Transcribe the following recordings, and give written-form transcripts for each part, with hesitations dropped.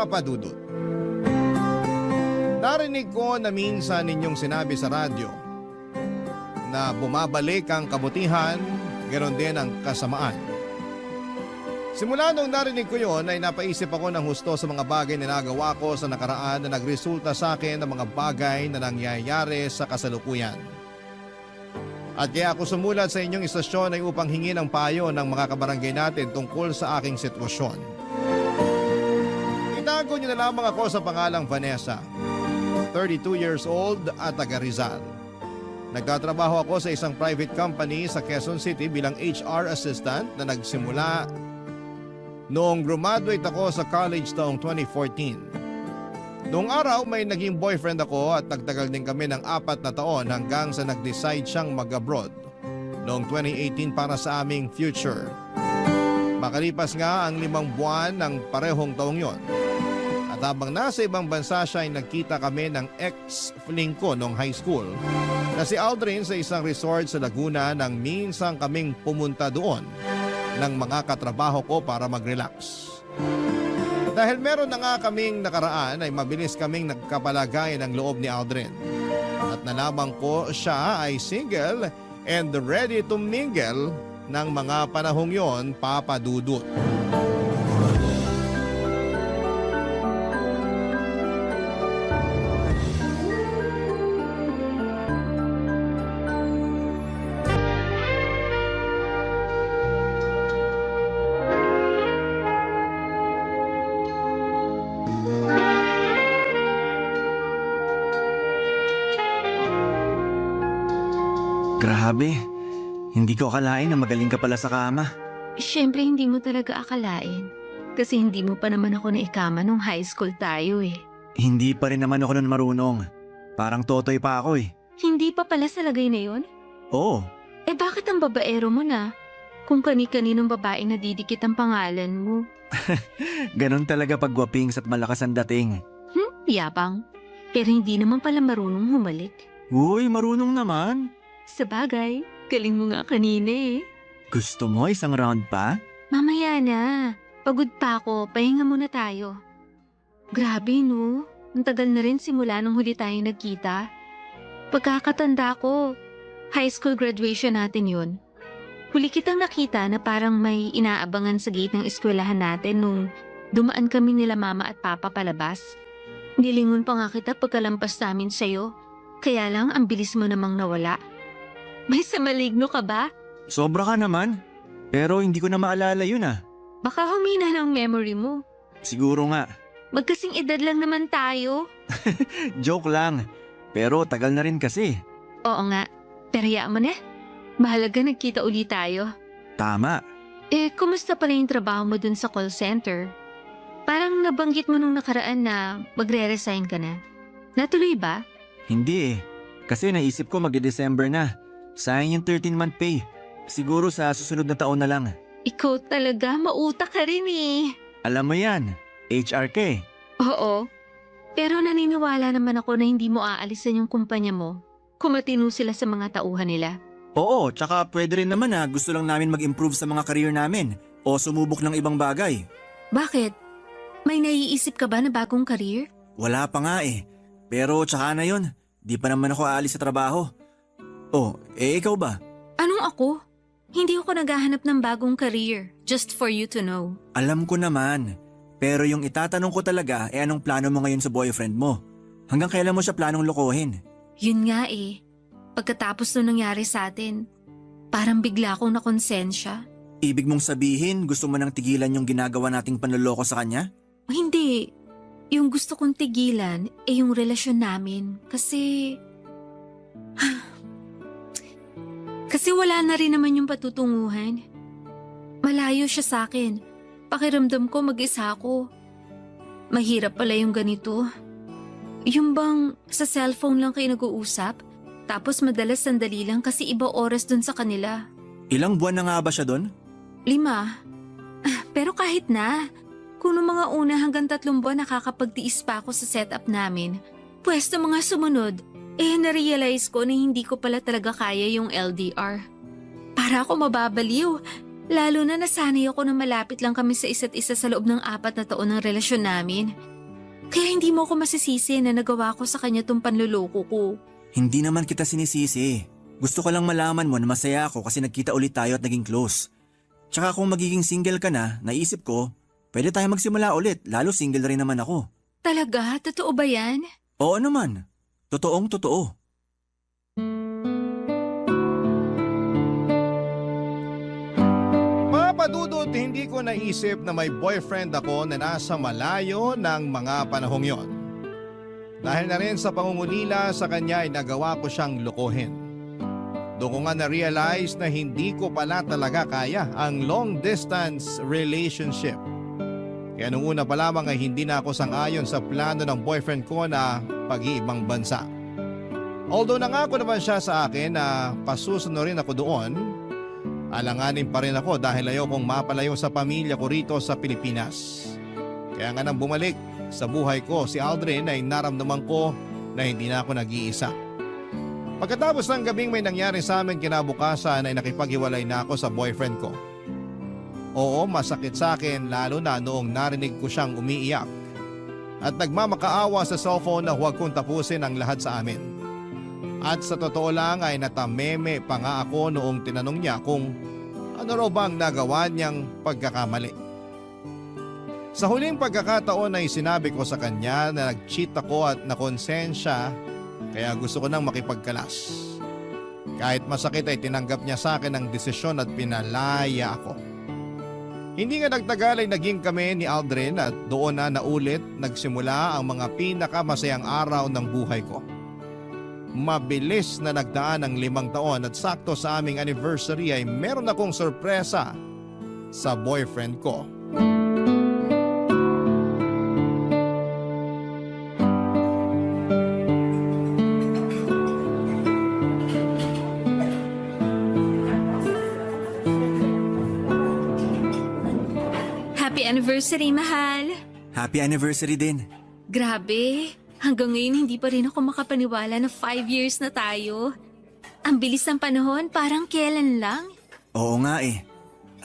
Papa Dudut. Narinig ko na minsan ninyong sinabi sa radyo na bumabalik ang kabutihan, ganoon din ang kasamaan. Simula nung narinig ko yon ay napaisip ako ng husto sa mga bagay na nagawa ko sa nakaraan na nagresulta sa akin ng mga bagay na nangyayari sa kasalukuyan. At kaya ako sumulat sa inyong istasyon ay upang hingi ng payo ng mga kabarangay natin tungkol sa aking sitwasyon. Itago niyo na lamang ako sa pangalang Vanessa, 32 years old at taga Rizal. Nagtatrabaho ako sa isang private company sa Quezon City bilang HR assistant na nagsimula noong graduate ako sa college taong 2014. Noong araw may naging boyfriend ako at nagtagal din kami ng 4 na taon hanggang sa nag-decide siyang mag-abroad noong 2018 para sa aming future. Makalipas nga ang 5 buwan ng parehong taong yon. At habang nasa ibang bansa siya ay nagkita kami ng ex-fling ko noong high school na si Aldrin sa isang resort sa Laguna nang minsan kaming pumunta doon ng mga katrabaho ko para mag-relax. Dahil meron na nga kaming nakaraan ay mabilis kaming nagkapalagay ng loob ni Aldrin. At nalaman ko siya ay single and ready to mingle ng mga panahong yon, Papa Dudut. Grabe, hindi ko akalain na magaling ka pala sa kama. Siyempre hindi mo talaga akalain. Kasi hindi mo pa naman ako naikama nung high school tayo eh. Hindi pa rin naman ako nun marunong. Parang totoy pa ako eh. Hindi pa pala sa lagay na yun? Oo, Eh bakit ang babaero mo na? Kung kani-kaninong babae na didikit ang pangalan mo. ganun talaga pag gwapings at malakas ang dating. Yabang. Pero hindi naman pala marunong humalik. Uy, marunong naman. Sabagay, galing mo nga kanina eh. Gusto mo isang round pa? Mamaya na. Pagod pa ako, pahinga muna tayo. Grabe no, ang tagal na rin simula nung huli tayo nagkita. Pagkakatanda ko, high school graduation natin yun. Huli kitang nakita na parang may inaabangan sa gate ng eskwelahan natin nung dumaan kami nila mama at papa palabas. Nilingon pa nga kita pagkalampas namin sa'yo. Kaya lang ang bilis mo namang nawala. May samaligno ka ba? Sobra ka naman. Pero hindi ko na maalala yun ah. Baka humina ng memory mo. Siguro nga. Magkasing edad lang naman tayo. Joke lang. Pero tagal na rin kasi. Oo nga, pero hayaan mo na. Mahalaga nagkita ulit tayo. Tama. Eh, kumusta pala yung trabaho mo dun sa call center? Parang nabanggit mo nung nakaraan na magre-resign ka na. Natuloy ba? Hindi eh. Kasi naisip ko magde-December na. Sayang yung 13-month pay. Siguro sa susunod na taon na lang. Ikaw talaga, mautak ka rin eh. Alam mo yan, HR ka eh. Oo. Pero naniniwala naman ako na hindi mo aalisan yung kumpanya mo kung matino sila sa mga tauhan nila. Oo, tsaka pwede rin naman na gusto lang namin mag-improve sa mga career namin o sumubok ng ibang bagay. Bakit? May naiisip ka ba na bagong career? Wala pa nga eh. Pero tsaka na yun, di pa naman ako aalis sa trabaho. Oh, eh ikaw ba? Anong ako? Hindi ako naghahanap ng bagong career, just for you to know. Alam ko naman. Pero yung itatanong ko talaga anong plano mo ngayon sa boyfriend mo? Hanggang kailan mo siya planong lokohin? Yun nga eh. Pagkatapos nung nangyari sa atin, parang bigla akong nakonsensya. Ibig mong sabihin gusto mo nang tigilan yung ginagawa nating panloloko sa kanya? Hindi. Yung gusto kong tigilan ay yung relasyon namin kasi... Kasi wala na rin naman yung patutunguhan. Malayo siya sa akin. Pakiramdam ko mag-isa ako. Mahirap pala yung ganito. Yung bang sa cellphone lang kayo nag-uusap, tapos madalas sandali lang kasi iba oras dun sa kanila. Ilang buwan na nga ba siya doon? 5. Pero kahit na, kung noong mga una hanggang 3 buwan nakakapagtiis pa ako sa setup namin, pwesto mga sumunod, narealize ko na hindi ko pala talaga kaya yung LDR. Para ako mababaliw, lalo na nasanay ako na malapit lang kami sa isa't isa sa loob ng 4 na taon ng relasyon namin. Kaya hindi mo ako masisisi na nagawa ko sa kanya tong panluloko ko. Hindi naman kita sinisisi. Gusto ko lang malaman mo na masaya ako kasi nagkita ulit tayo at naging close. Tsaka kung magiging single ka na, naisip ko, pwede tayo magsimula ulit, lalo single rin naman ako. Talaga? Totoo ba yan? Oo naman. Totoong totoo. Mga padudot, hindi ko naisip na may boyfriend ako na nasa malayo ng mga panahong yon. Dahil na rin sa pangungulila sa kanya ay nagawa ko siyang lokohin. Doon ko nga na-realize na hindi ko pala talaga kaya ang long distance relationship. Kaya nung una pa lamang ay hindi na ako sang-ayon sa plano ng boyfriend ko na pag-iibang bansa. Although nangako naman siya sa akin na pasusunod rin ako doon, alanganin pa rin ako dahil ayokong mapalayo sa pamilya ko rito sa Pilipinas. Kaya nga nang bumalik sa buhay ko si Aldrin ay naramdaman ko na hindi na ako nag-iisa. Pagkatapos ng gabing may nangyari sa amin kinabukasan ay nakipaghiwalay na ako sa boyfriend ko. Oo, masakit sa akin lalo na noong narinig ko siyang umiiyak at nagmamakaawa sa cellphone na huwag kong tapusin ang lahat sa amin. At sa totoo lang ay natameme pa nga ako noong tinanong niya kung ano raw bang nagawa niyang pagkakamali. Sa huling pagkakataon ay sinabi ko sa kanya na nag-cheat ako at nakonsensya kaya gusto ko nang makipagkalas. Kahit masakit ay tinanggap niya sa akin ang desisyon at pinalaya ako. Hindi nga nagtagal ay naging kami ni Aldrin at doon na naulit nagsimula ang mga pinakamasayang araw ng buhay ko. Mabilis na nagdaan ang 5 taon at sakto sa aming anniversary ay meron akong sorpresa sa boyfriend ko. Happy anniversary, mahal! Happy anniversary din. Grabe, hanggang ngayon hindi pa rin ako makapaniwala na 5 years na tayo. Ang bilis ng panahon, parang kailan lang. Oo nga eh.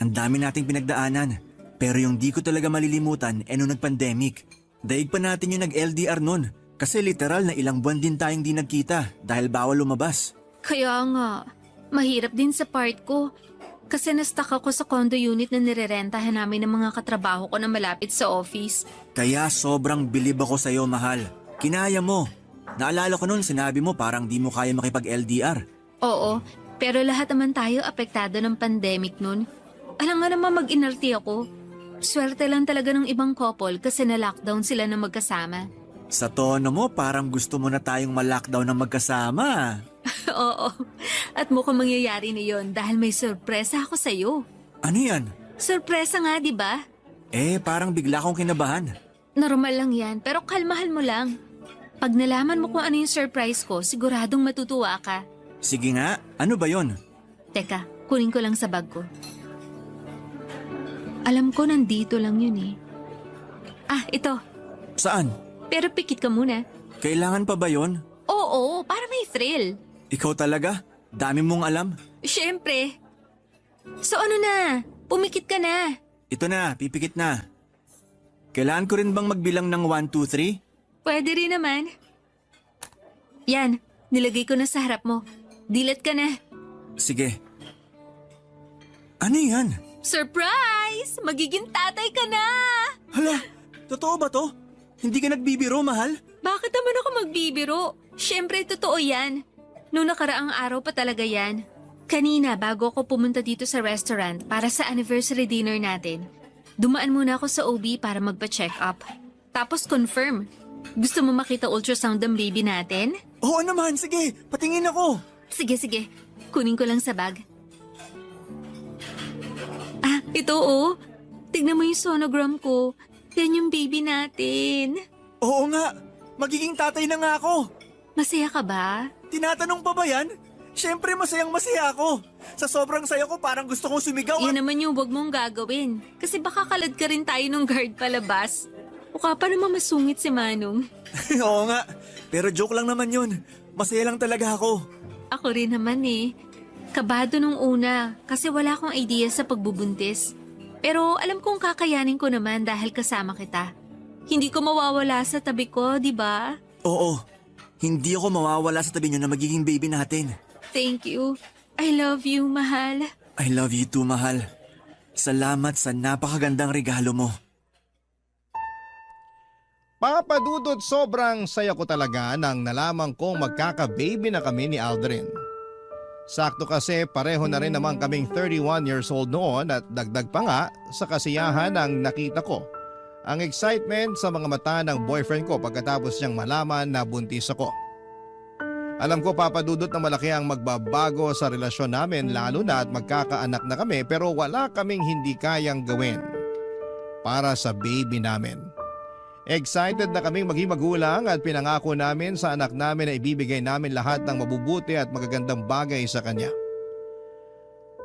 Ang dami nating pinagdaanan. Pero yung di ko talaga malilimutan nung nag-pandemic. Daig pa natin yung nag-LDR nun. Kasi literal na ilang buwan din tayong di nagkita dahil bawal lumabas. Kaya nga, mahirap din sa part ko. Kasi na-stuck ako sa condo unit na nirerentahan namin ng mga katrabaho ko na malapit sa office. Kaya sobrang bilib ako sa'yo, mahal. Kinaya mo. Naalala ko nun sinabi mo parang di mo kaya makipag-LDR. Oo, pero lahat naman tayo apektado ng pandemic nun. Alam nga naman mag-inarti ako. Swerte lang talaga ng ibang couple kasi na-lockdown sila na magkasama. Sa tono mo parang gusto mo na tayong ma-lockdown ng magkasama. Oo, at mukhang mangyayari na yon dahil may sorpresa ako sa'yo. Ano yan? Sorpresa nga, di ba? Parang bigla akong kinabahan. Normal lang yan, pero kalmahan mo lang. Pag nalaman mo kung ano yung surprise ko, siguradong matutuwa ka. Sige nga, ano ba yon? Teka, kunin ko lang sa bag ko. Alam ko nandito lang yun eh. Ah, ito. Saan? Pero pikit ka muna. Kailangan pa ba yon? Oo, para may thrill. Ikaw talaga? Dami mong alam. Siyempre. So ano na? Pumikit ka na. Ito na, pipikit na. Kailangan ko rin bang magbilang ng 1, 2, 3? Pwede rin naman. Yan, nilagay ko na sa harap mo. Dilat ka na. Sige. Ano yan? Surprise! Magiging tatay ka na! Hala, totoo ba to? Hindi ka nagbibiro, mahal? Bakit naman ako magbibiro? Siyempre, totoo yan. Nung nakaraang araw pa talaga yan. Kanina, bago ako pumunta dito sa restaurant para sa anniversary dinner natin, dumaan muna ako sa OB para magpa-check up. Tapos confirm. Gusto mo makita ultrasound ng baby natin? Oo naman, sige. Patingin ako. Sige. Kunin ko lang sa bag. Ah, ito oh. Tignan mo yung sonogram ko. Yan yung baby natin. Oo nga, magiging tatay na nga ako. Masaya ka ba? Tinatanong pa ba yan? Siyempre masayang masaya ako. Sa sobrang saya ko parang gusto kong sumigaw. Yan naman yung wag mong gagawin. Kasi baka kalad ka rin tayo ng guard palabas. Mukha pa naman masungit si Manong. Oo nga, pero joke lang naman yun. Masaya lang talaga ako. Ako rin naman eh. Kabado nung una kasi wala akong idea sa pagbubuntis. Pero alam kong kakayanin ko naman dahil kasama kita. Hindi ko mawawala sa tabi ko, di ba? Oo, hindi ako mawawala sa tabi niyo na magiging baby natin. Thank you. I love you, mahal. I love you too, mahal. Salamat sa napakagandang regalo mo. Papa Dudut, sobrang saya ko talaga nang nalaman kong magkaka-baby na kami ni Aldrin. Sakto kasi pareho na rin naman kaming 31 years old noon at dagdag pa nga sa kasiyahan ang nakita ko. Ang excitement sa mga mata ng boyfriend ko pagkatapos niyang malaman na buntis ako. Alam ko, Papa Dudut, na malaki ang magbabago sa relasyon namin lalo na at magkakaanak na kami, pero wala kaming hindi kayang gawin para sa baby namin. Excited na kaming maging magulang at pinangako namin sa anak namin na ibibigay namin lahat ng mabubuti at magagandang bagay sa kanya.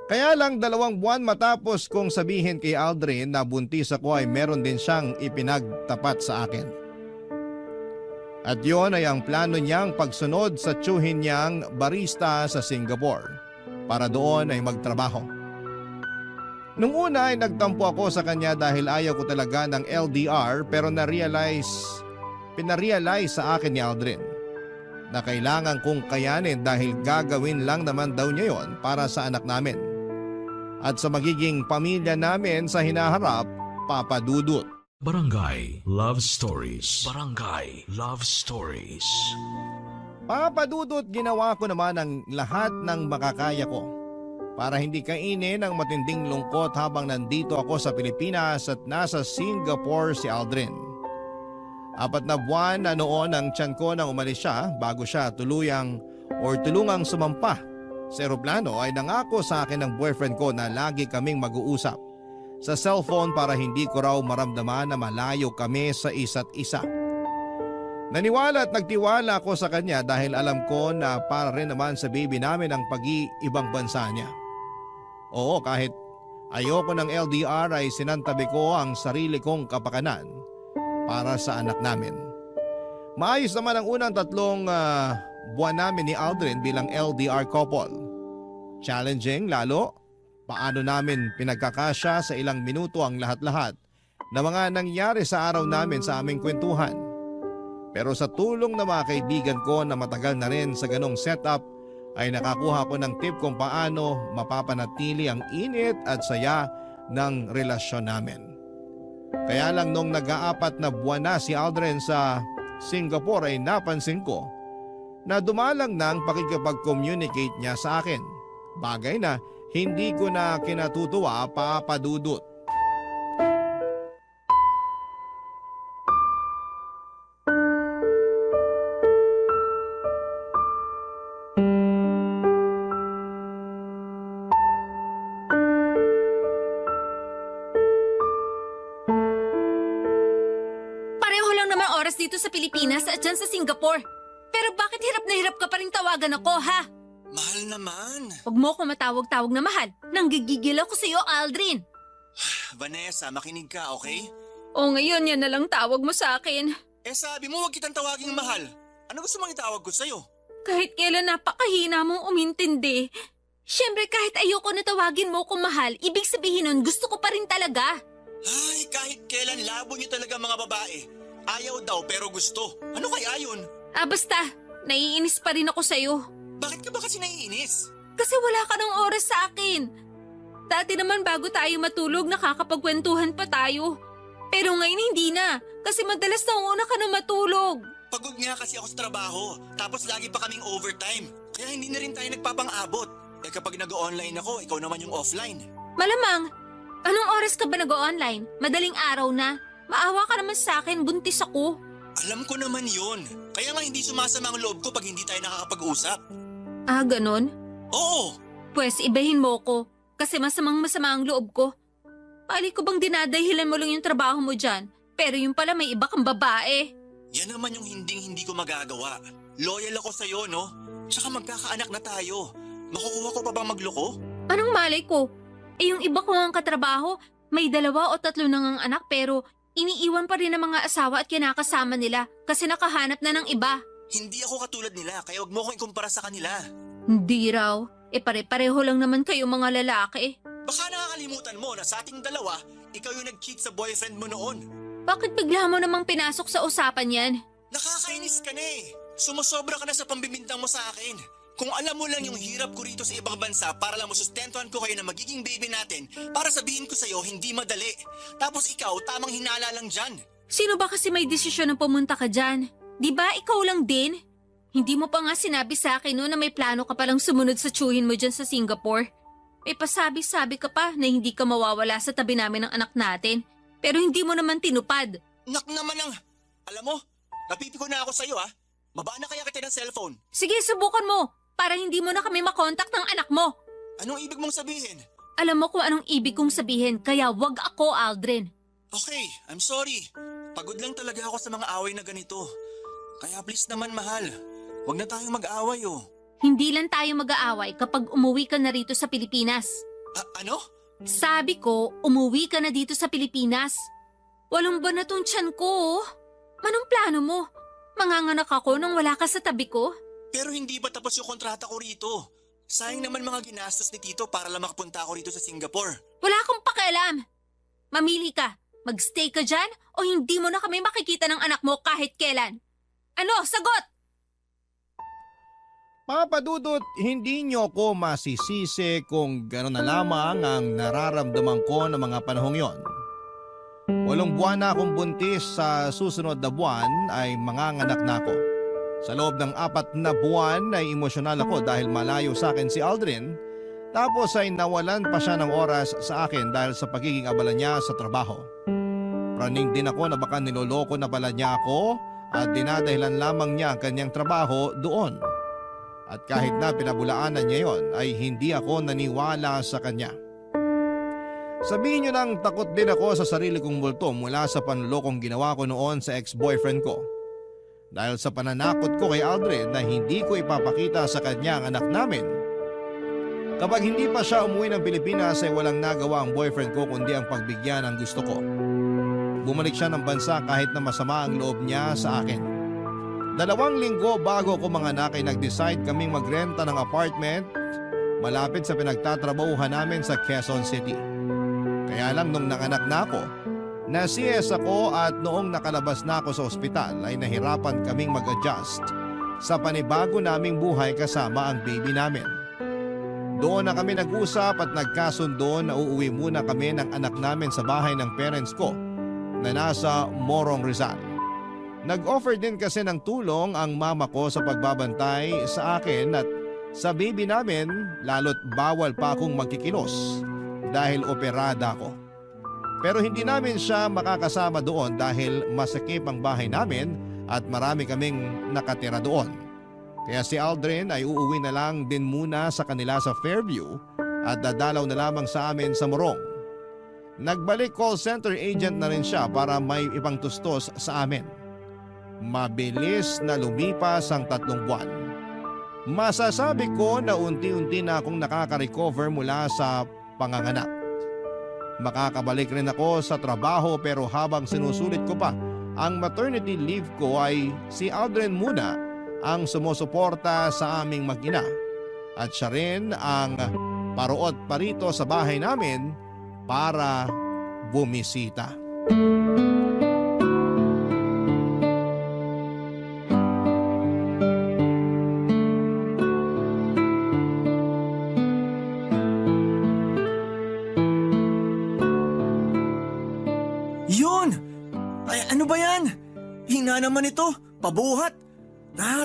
Kaya lang 2 buwan matapos kong sabihin kay Aldrin na buntis ako ay meron din siyang ipinagtapat sa akin. At yon ay ang plano niyang pagsunod sa tiyuhin niyang barista sa Singapore para doon ay magtrabaho. Nung una ay nagtampo ako sa kanya dahil ayaw ko talaga ng LDR, pero pinarealize sa akin ni Aldrin na kailangan kong kayanin dahil gagawin lang naman daw niya yon para sa anak namin at sa magiging pamilya namin sa hinaharap, Papa Dudut. Barangay Love Stories. Barangay Love Stories. Papa Dudut, ginawa ko naman ang lahat ng makakaya ko para hindi kainin ang matinding lungkot habang nandito ako sa Pilipinas at nasa Singapore si Aldrin. 4 na buwan na noon ang tiyan ko nang umalis siya bago siya tulungang sumampa sa eroplano ay nangako sa akin ng boyfriend ko na lagi kaming mag-uusap sa cellphone para hindi ko raw maramdaman na malayo kami sa isa't isa. Naniwala at nagtiwala ako sa kanya dahil alam ko na para rin naman sa baby namin ang pag-iibang bansa niya. Oo, kahit ayoko ng LDR ay sinantabi ko ang sarili kong kapakanan para sa anak namin. Maayos naman ang unang 3 buwan namin ni Aldrin bilang LDR couple. Challenging lalo, paano namin pinagkakasya sa ilang minuto ang lahat-lahat na mga nangyari sa araw namin sa aming kwentuhan. Pero sa tulong ng mga kaibigan ko na matagal na rin sa ganong setup, ay nakakuha ko ng tip kung paano mapapanatili ang init at saya ng relasyon namin. Kaya lang nung nag-4 na buwan na si Aldrin sa Singapore ay napansin ko na dumalang na ang pakikipag-communicate niya sa akin. Bagay na hindi ko na kinatutuwa, Papa Dudut. Dito sa Pilipinas at dyan sa Singapore. Pero bakit hirap na hirap ka pa rin tawagan ako, ha? Mahal naman. Huwag mo ko matawag-tawag na mahal. Nanggigigil ako sa iyo, Aldrin. Vanessa, makinig ka, okay? O ngayon, yan na lang tawag mo sa akin. Sabi mo wag kitang tawaging mahal. Ano gusto mong itawag ko sa'yo? Kahit kailan napakahina mong umintindi. Siyempre kahit ayoko na tawagin mo ko mahal, ibig sabihin nun gusto ko pa rin talaga. Ay, kahit kailan labo niyo talaga mga babae. Ayaw daw pero gusto. Ano kaya yun? Basta, naiinis pa rin ako sa'yo. Bakit ka ba kasi naiinis? Kasi wala ka ng oras sa akin. Dati naman bago tayo matulog, nakakapagkwentuhan pa tayo. Pero ngayon hindi na, kasi madalas nauna ka na matulog. Pagod nga kasi ako sa trabaho, tapos lagi pa kaming overtime. Kaya hindi na rin tayo nagpapang-abot. Kapag nag-online ako, ikaw naman yung offline. Malamang, anong oras ka ba nag-online? Madaling araw na. Maawa ka naman sa akin, buntis ako. Alam ko naman yun. Kaya nga hindi sumasama ang loob ko pag hindi tayo nakakapag-usap. Ganon? Oo. Pwes, ibahin mo ko. Kasi masama ang loob ko. Pali ko bang dinadahilan mo lang yung trabaho mo dyan? Pero yung pala may iba kang babae. Yan naman yung hindi ko magagawa. Loyal ako sa'yo, no? Tsaka magkakaanak na tayo. Makukuha ko pa bang magloko? Anong malay ko? Yung iba ko ang katrabaho, may 2 o 3 nang ang anak pero iniiwan pa rin ng mga asawa at kinakasama nila kasi nakahanap na ng iba. Hindi ako katulad nila kaya wag mo akong ikumpara sa kanila. Hindi raw. Pare-pareho lang naman kayo mga lalaki. Baka nakakalimutan mo na sa ating dalawa, ikaw yung nag-cheat sa boyfriend mo noon. Bakit bigla mo namang pinasok sa usapan yan? Nakakainis ka na eh. Sumusobra ka na sa pambibintang mo sa akin. Kung alam mo lang yung hirap ko rito sa ibang bansa para lang masustentuhan ko kayo na magiging baby natin, para sabihin ko sa'yo hindi madali. Tapos ikaw, tamang hinala lang dyan. Sino ba kasi may desisyon na pumunta ka dyan? Di ba ikaw lang din? Hindi mo pa nga sinabi sa akin no na may plano ka palang sumunod sa tsuhin mo dyan sa Singapore. May pasabi-sabi ka pa na hindi ka mawawala sa tabi namin ng anak natin. Pero hindi mo naman tinupad. Nak naman ang... Alam mo, napipiko na ako sa'yo ah. Mabaan na kaya kita ng cellphone. Sige, subukan mo para hindi mo na kami makontak ng anak mo. Anong ibig mong sabihin? Alam mo kung anong ibig kong sabihin, kaya wag ako, Aldrin. Okay, I'm sorry. Pagod lang talaga ako sa mga away na ganito. Kaya please naman mahal, wag na tayong mag-away oh. Hindi lang tayo mag-aaway kapag umuwi ka na rito sa Pilipinas. Ano? Sabi ko, umuwi ka na dito sa Pilipinas. Walang ba na tong tiyan ko? Anong plano mo? Manganganak ako nang wala ka sa tabi ko? Pero hindi ba tapos yung kontrata ko rito? Sayang naman mga ginastos ni Tito para lang makapunta ako rito sa Singapore. Wala akong pakialam. Mamili ka. Magstay ka dyan o hindi mo na kami makikita ng anak mo kahit kailan. Ano? Sagot! Papa Dudut, hindi niyo ko masisisi kung gano'n na lamang ang nararamdaman ko ng mga panahong yon. 8 buwan na akong buntis, sa susunod na buwan ay manganganak na ako. Sa loob ng 4 na buwan ay emosyonal ako dahil malayo sa akin si Aldrin, tapos ay nawalan pa siya ng oras sa akin dahil sa pagiging abala niya sa trabaho. Praning din ako na baka niloloko na pala niya ako at dinadahilan lamang niya ang kanyang trabaho doon. At kahit na pinabulaanan niya yon ay hindi ako naniwala sa kanya. Sabihin niyo nang takot din ako sa sarili kong multo mula sa panlolokong ginawa ko noon sa ex-boyfriend ko. Dahil sa pananakot ko kay Aldrin na hindi ko ipapakita sa kanya ang anak namin. Kapag hindi pa siya umuwi ng Pilipinas ay walang nagawa ang boyfriend ko kundi ang pagbigyan ng gusto ko. Bumalik siya ng bansa kahit na masama ang loob niya sa akin. 2 linggo bago ko manganak ay nag-decide kaming magrenta ng apartment malapit sa pinagtatrabahuhan namin sa Quezon City. Kaya lang nung nanganak na ako, na-CS ako at noong nakalabas na ako sa ospital ay nahirapan kaming mag-adjust sa panibago naming buhay kasama ang baby namin. Doon na kami nag-usap at nagkasundo na uuwi muna kami ng anak namin sa bahay ng parents ko na nasa Morong Rizal. Nag-offer din kasi ng tulong ang mama ko sa pagbabantay sa akin at sa baby namin, lalo't bawal pa akong magkikilos dahil operada ako. Pero hindi namin siya makakasama doon dahil masakip ang bahay namin at marami kaming nakatira doon. Kaya si Aldrin ay uuwi na lang din muna sa kanila sa Fairview at dadalaw na lamang sa amin sa Morong. Nagbalik call center agent na rin siya para may ibang tustos sa amin. Mabilis na lumipas ang 3 buwan. Masasabi ko na unti-unti na akong nakaka-recover mula sa panganganak. Makakabalik rin ako sa trabaho pero habang sinusulit ko pa ang maternity leave ko ay si Aldrin muna ang sumusuporta sa aming mag-ina at siya rin ang paruot parito sa bahay namin para bumisita. Yun! Ay, ano ba yan? Hina naman ito, pabuhat.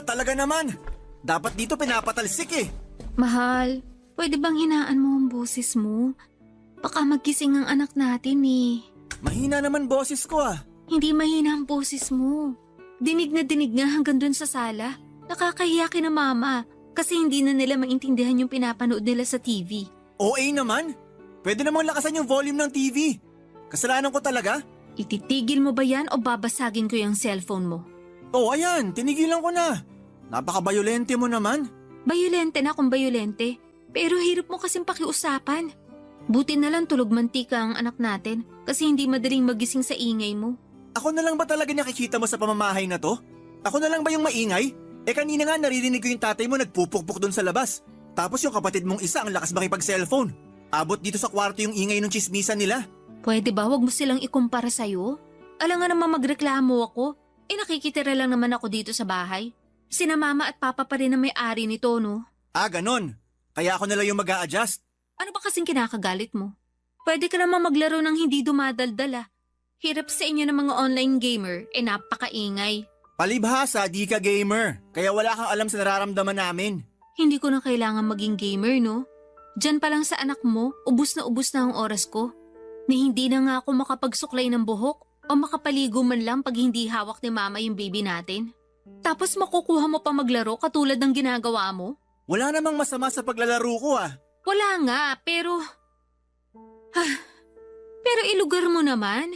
Talaga naman. Dapat dito pinapatalsik eh. Mahal, pwede bang hinaan mo ang boses mo? Baka magkising ang anak natin eh. Mahina naman boses ko ah. Hindi mahina ang boses mo. Dinig na dinig nga hanggang dun sa sala. Nakakahiya kina mama kasi hindi na nila maintindihan yung pinapanood nila sa TV. OA naman. Pwede namang lakasan yung volume ng TV. Kasalanan ko talaga. Ititigil mo ba yan o babasagin ko yung cellphone mo? Oh, ayan, tinigilan ko na. Napaka-bayolente mo naman. Bayolente na kung bayolente. Pero hirap mo kasing pakiusapan. Buti na lang tulog mantika ang anak natin kasi hindi madaling magising sa ingay mo. Ako na lang ba talaga nakikita mo sa pamamahay na to? Ako na lang ba yung maingay? Kanina nga naririnig ko yung tatay mo nagpupukpuk doon sa labas. Tapos yung kapatid mong isa ang lakas makipag-cellphone. Abot dito sa kwarto yung ingay ng chismisan nila. Pwede ba wag mo silang ikumpara sa'yo? Alam nga naman magreklamo ako. Nakikitira lang naman ako dito sa bahay. Sina mama at papa pa rin ang may-ari nito, no? Ah, ganon. Kaya ako na lang yung mag-a-adjust. Ano ba kasing kinakagalit mo? Pwede ka naman maglaro ng hindi dumadaldal ah. Hirap sa inyo ng mga online gamer, napakaingay. Palibhasa, di ka gamer. Kaya wala kang alam sa nararamdaman namin. Hindi ko na kailangan maging gamer, no? Diyan pa lang sa anak mo, ubus na ang oras ko. Na hindi na nga ako makapagsuklay ng buhok o makapaligo man lang pag hindi hawak ni mama yung baby natin. Tapos makukuha mo pa maglaro katulad ng ginagawa mo? Wala namang masama sa paglalaro ko ah. Wala nga, pero... pero ilugar mo naman.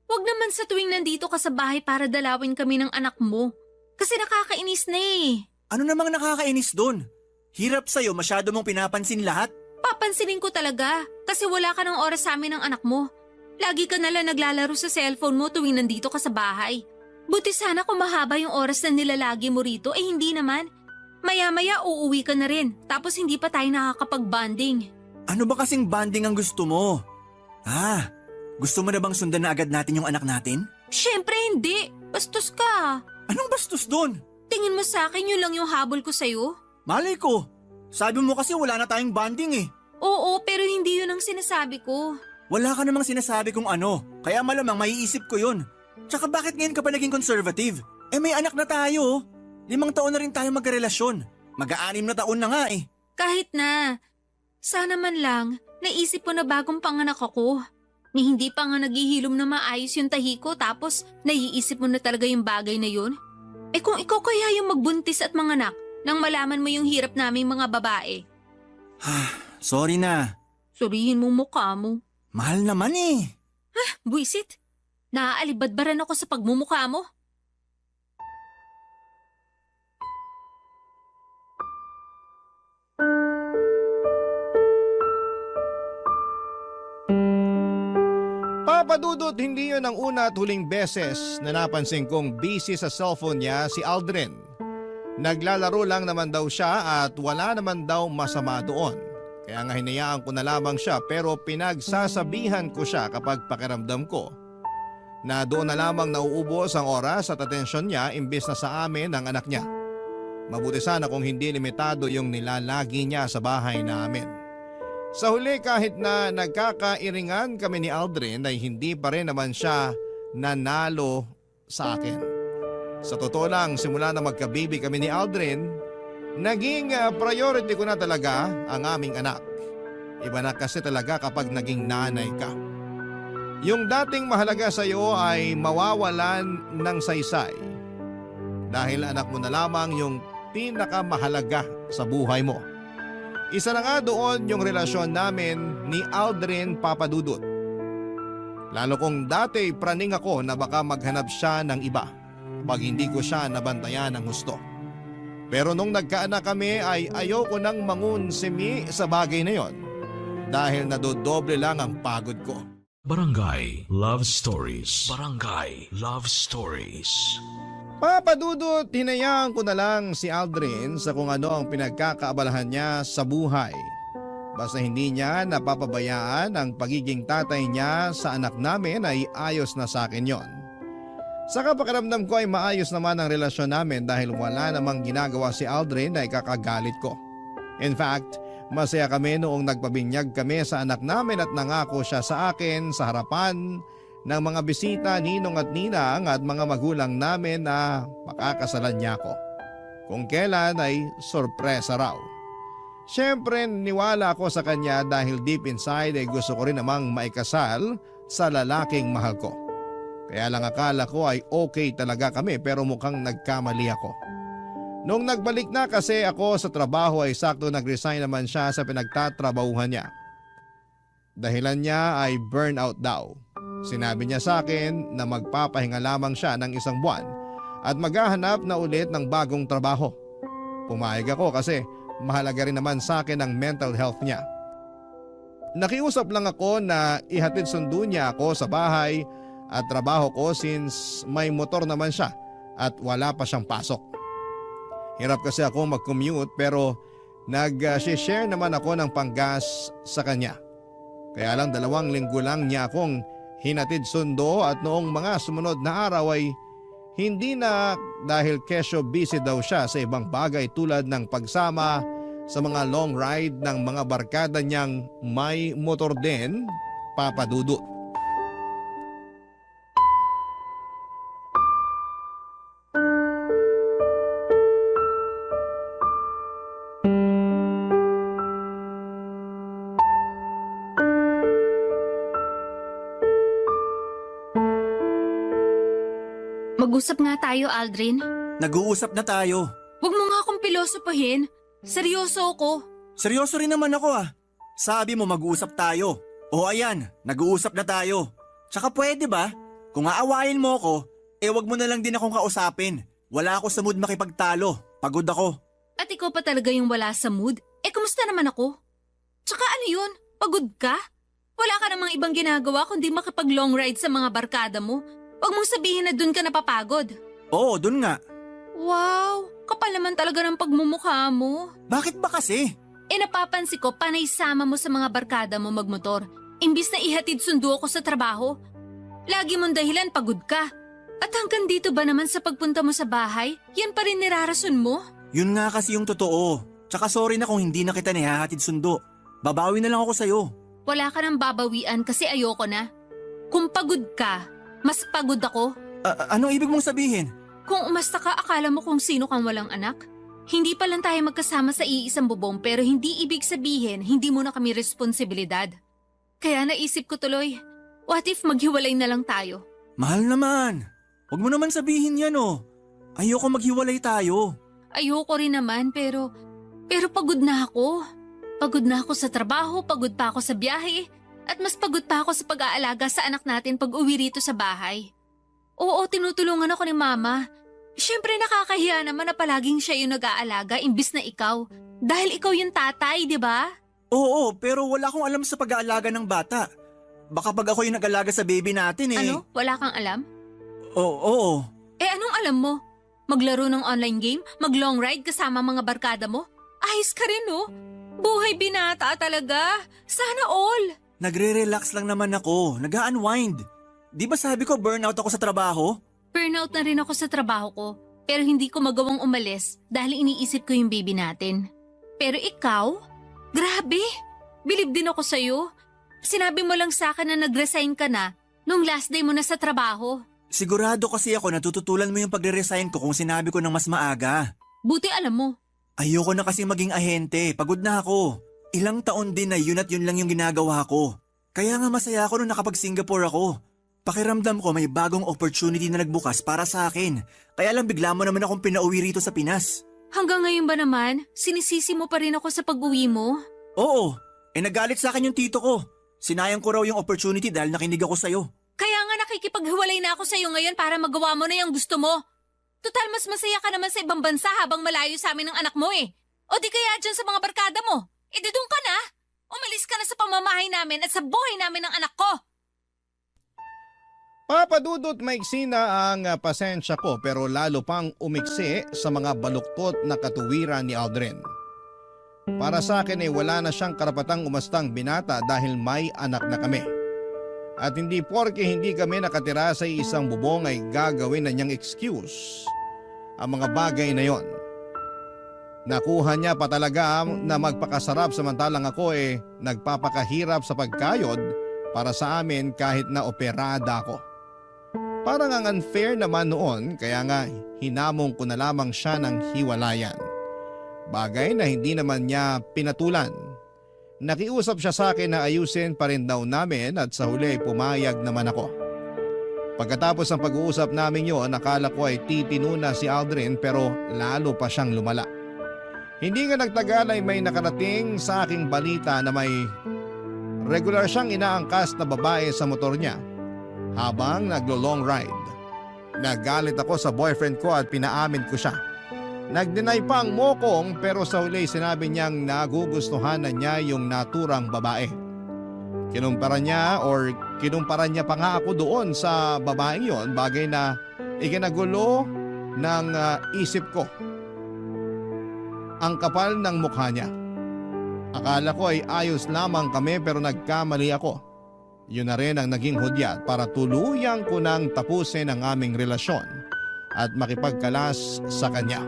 Huwag naman sa tuwing nandito ka sa bahay para dalawin kami ng anak mo. Kasi nakakainis na eh. Ano namang nakakainis doon? Hirap sa'yo, masyado mong pinapansin lahat. Papansinin ko talaga kasi wala ka ng oras sa amin ng anak mo. Lagi ka nalang naglalaro sa cellphone mo tuwing nandito ka sa bahay. Buti sana kung mahaba yung oras na nilalagi mo rito, hindi naman. Maya-maya uuwi ka na rin, tapos hindi pa tayo nakakapag-bonding. Ano ba kasing bonding ang gusto mo? Gusto mo na bang sundan na agad natin yung anak natin? Siyempre hindi, bastos ka. Anong bastos doon? Tingin mo sa akin yun lang yung habol ko sa'yo? Malay ko. Sabi mo kasi wala na tayong bonding eh. Oo, pero hindi yun ang sinasabi ko. Wala ka namang sinasabi kung ano, kaya malamang maiisip ko yun. Tsaka bakit ngayon ka pa naging conservative? May anak na tayo. 5 taon na rin tayo magkarelasyon. Mag-6 na taon na nga eh. Kahit na. Sana man lang, naisip mo na bagong panganak ako. Ni hindi pa nga naghihilom na maayos yung tahi ko tapos naiisip mo na talaga yung bagay na yun? Kung ikaw kaya yung magbuntis at manganak nang malaman mo yung hirap naming mga babae. Sorry na. Surihin mo mukha mo. Mahal naman eh. Buisit. Naaalibadbaran ako sa pagmumukha mo. Papadudot, hindi yun ang una at huling beses na napansin kong busy sa cellphone niya si Aldrin. Naglalaro lang naman daw siya at wala naman daw masama doon. Kaya nga hinayaan ko na lamang siya pero pinagsasabihan ko siya kapag pakiramdam ko na doon na lamang nauubos ang oras at atensyon niya imbis na sa amin ang anak niya. Mabuti sana kung hindi limitado yung nilalagi niya sa bahay namin. Sa huli kahit na nagkakairingan kami ni Aldrin ay hindi pa rin naman siya nanalo sa akin. Sa totoo lang, simula na magka-baby kami ni Aldrin, naging priority ko na talaga ang aming anak. Iba na kasi talaga kapag naging nanay ka. Yung dating mahalaga sa iyo ay mawawalan ng saysay dahil anak mo na lamang yung pinakamahalaga sa buhay mo. Isa na nga doon yung relasyon namin ni Aldrin Papadudut. Lalo kung dati praning ako na baka maghanap siya ng iba pag hindi ko siya nabantayan ng husto. Pero nung nagkaanak kami ay ayoko nang mangunsimi sa bagay na yon dahil nadodoble lang ang pagod ko. Barangay Love Stories. Barangay Love Stories. Papadudot, hinayaan ko na lang si Aldrin sa kung ano ang pinagkakaabalahan niya sa buhay. Basta hindi niya napapabayaan ang pagiging tatay niya sa anak namin ay ayos na sa akin yon. Sa pakiramdam ko ay maayos naman ang relasyon namin dahil wala namang ginagawa si Aldrin na ikakagalit ko. In fact, masaya kami noong nagpabinyag kami sa anak namin at nangako siya sa akin sa harapan ng mga bisita, ninong at ninang at mga magulang namin na makakasalan niya ako. Kung kailan ay sorpresa raw. Siyempre niwala ako sa kanya dahil deep inside ay gusto ko rin namang maikasal sa lalaking mahal ko. Kaya lang akala ko ay okay talaga kami pero mukhang nagkamali ako. Nung nagbalik na kasi ako sa trabaho ay sakto nag-resign naman siya sa pinagtatrabahuhan niya. Dahilan niya ay burnout daw. Sinabi niya sa akin na magpapahinga lamang siya ng 1 buwan at maghahanap na ulit ng bagong trabaho. Pumayag ako kasi mahalaga rin naman sa akin ang mental health niya. Nakiusap lang ako na ihatid sundo niya ako sa bahay at trabaho ko since may motor naman siya at wala pa siyang pasok. Hirap kasi ako mag-commute pero nag-share naman ako ng panggas sa kanya. Kaya lang 2 linggo lang niya akong hinatid sundo at noong mga sumunod na araw ay hindi na dahil kesyo busy daw siya sa ibang bagay tulad ng pagsama sa mga long ride ng mga barkada niyang may motor din, Papa Dudut. Mag-usap nga tayo, Aldrin. Nag-uusap na tayo. Huwag mo nga akong pilosopahin. Seryoso ako. Seryoso rin naman ako ah. Sabi mo mag-uusap tayo. O ayan, nag-uusap na tayo. Tsaka pwede ba? Kung aawayin mo ako, wag mo na lang din akong kausapin. Wala ako sa mood makipagtalo. Pagod ako. At ikaw pa talaga yung wala sa mood? Kumusta naman ako? Tsaka ano yun? Pagod ka? Wala ka namang ibang ginagawa kundi makipag-long ride sa mga barkada mo. Huwag mong sabihin na dun ka napapagod. Oo, dun nga. Wow, kapal naman talaga ng pagmumukha mo. Bakit ba kasi? Napapansin ko panay sama mo sa mga barkada mo magmotor. Imbis na ihatid sundo ako sa trabaho. Lagi mong dahilan pagod ka. At hanggang dito ba naman sa pagpunta mo sa bahay, yan pa rin nirarason mo? Yun nga kasi yung totoo. Tsaka sorry na kung hindi na kita nihahatid sundo. Babawi na lang ako sa'yo. Wala ka nang babawian kasi ayoko na. Kung pagod ka, mas pagod ako. Anong ibig mong sabihin? Kung umasta ka, akala mo kung sino kang walang anak? Hindi pa lang tayo magkasama sa iisang bubong pero hindi ibig sabihin hindi mo na kami responsibilidad. Kaya naisip ko tuloy, what if maghiwalay na lang tayo? Mahal naman. Huwag mo naman sabihin yan oh. Ayoko maghiwalay tayo. Ayoko rin naman pero pagod na ako. Pagod na ako sa trabaho, pagod pa ako sa biyahe, at mas pagod pa ako sa pag-aalaga sa anak natin pag uwi rito sa bahay. Oo, tinutulungan ako ni Mama. Siyempre nakakahiya naman na palaging siya yung nag-aalaga imbis na ikaw. Dahil ikaw yung tatay, di ba? Oo, pero wala akong alam sa pag-aalaga ng bata. Baka pag ako yung nag-alaga sa baby natin eh. Ano? Wala kang alam? Oo. Anong alam mo? Maglaro ng online game? Mag-long ride kasama mga barkada mo? Ayos ka rin, no? Buhay binata talaga. Sana all. Nagre-relax lang naman ako. Nag-unwind. Di ba sabi ko burnout ako sa trabaho? Burnout na rin ako sa trabaho ko. Pero hindi ko magawang umalis dahil iniisip ko yung baby natin. Pero ikaw? Grabe! Bilib din ako sa'yo. Sinabi mo lang sa akin na nag-resign ka na nung last day mo na sa trabaho. Sigurado kasi ako natututulan mo yung pagre-resign ko kung sinabi ko ng mas maaga. Buti alam mo. Ayoko na kasi maging ahente. Pagod na ako. Ilang taon din na yun at yun lang yung ginagawa ko. Kaya nga masaya ako nung nakapag-Singapore ako. Pakiramdam ko may bagong opportunity na nagbukas para sa akin. Kaya lang bigla mo naman akong pinauwi rito sa Pinas. Hanggang ngayon ba naman, sinisisi mo pa rin ako sa pag-uwi mo? Oo. Nagalit sa akin yung tito ko. Sinayang ko raw yung opportunity dahil nakinig ako sa'yo. Kaya nga nakikipaghiwalay na ako sa'yo ngayon para magawa mo na yung gusto mo. Total mas masaya ka naman sa ibang bansa habang malayo sa amin ng anak mo eh. O di kaya dyan sa mga barkada mo. Di doon ka na. Umalis ka na sa pamamahay namin at sa buhay namin ng anak ko. Papa Dudut, maiksi na ang pasensya ko pero lalo pang umiksi sa mga baluktot na katuwiran ni Aldrin. Para sa akin wala na siyang karapatang umastang binata dahil may anak na kami. At hindi porke hindi kami nakatira sa isang bubong ay gagawin na niyang excuse ang mga bagay na yon. Nakuha niya pa talaga na magpakasarap samantalang ako nagpapakahirap sa pagkayod para sa amin kahit na operada ako. Parang ang unfair naman noon kaya nga hinamong ko na lamang siya ng hiwalayan. Bagay na hindi naman niya pinatulan. Nakiusap siya sa akin na ayusin pa rin daw namin at sa huli pumayag naman ako. Pagkatapos ng pag-uusap namin yon, akala ko ay titino na si Aldrin pero lalo pa siyang lumala. Hindi nga nagtagal ay may nakarating sa aking balita na may regular siyang inaangkas na babae sa motor niya habang naglo-long ride. Nagalit ako sa boyfriend ko at pinaamin ko siya. Nag-deny pa ang mokong pero sa huli sinabi niyang nagugustuhan na niya yung naturang babae. Kinumpara niya pa nga ako doon sa babaeng yon, bagay na ikinagulo ng isip ko. Ang kapal ng mukha niya. Akala ko ay ayos lamang kami pero nagkamali ako. Yun na rin ang naging hudyat para tuluyang ko nang tapusin ang aming relasyon at makipagkalas sa kanya.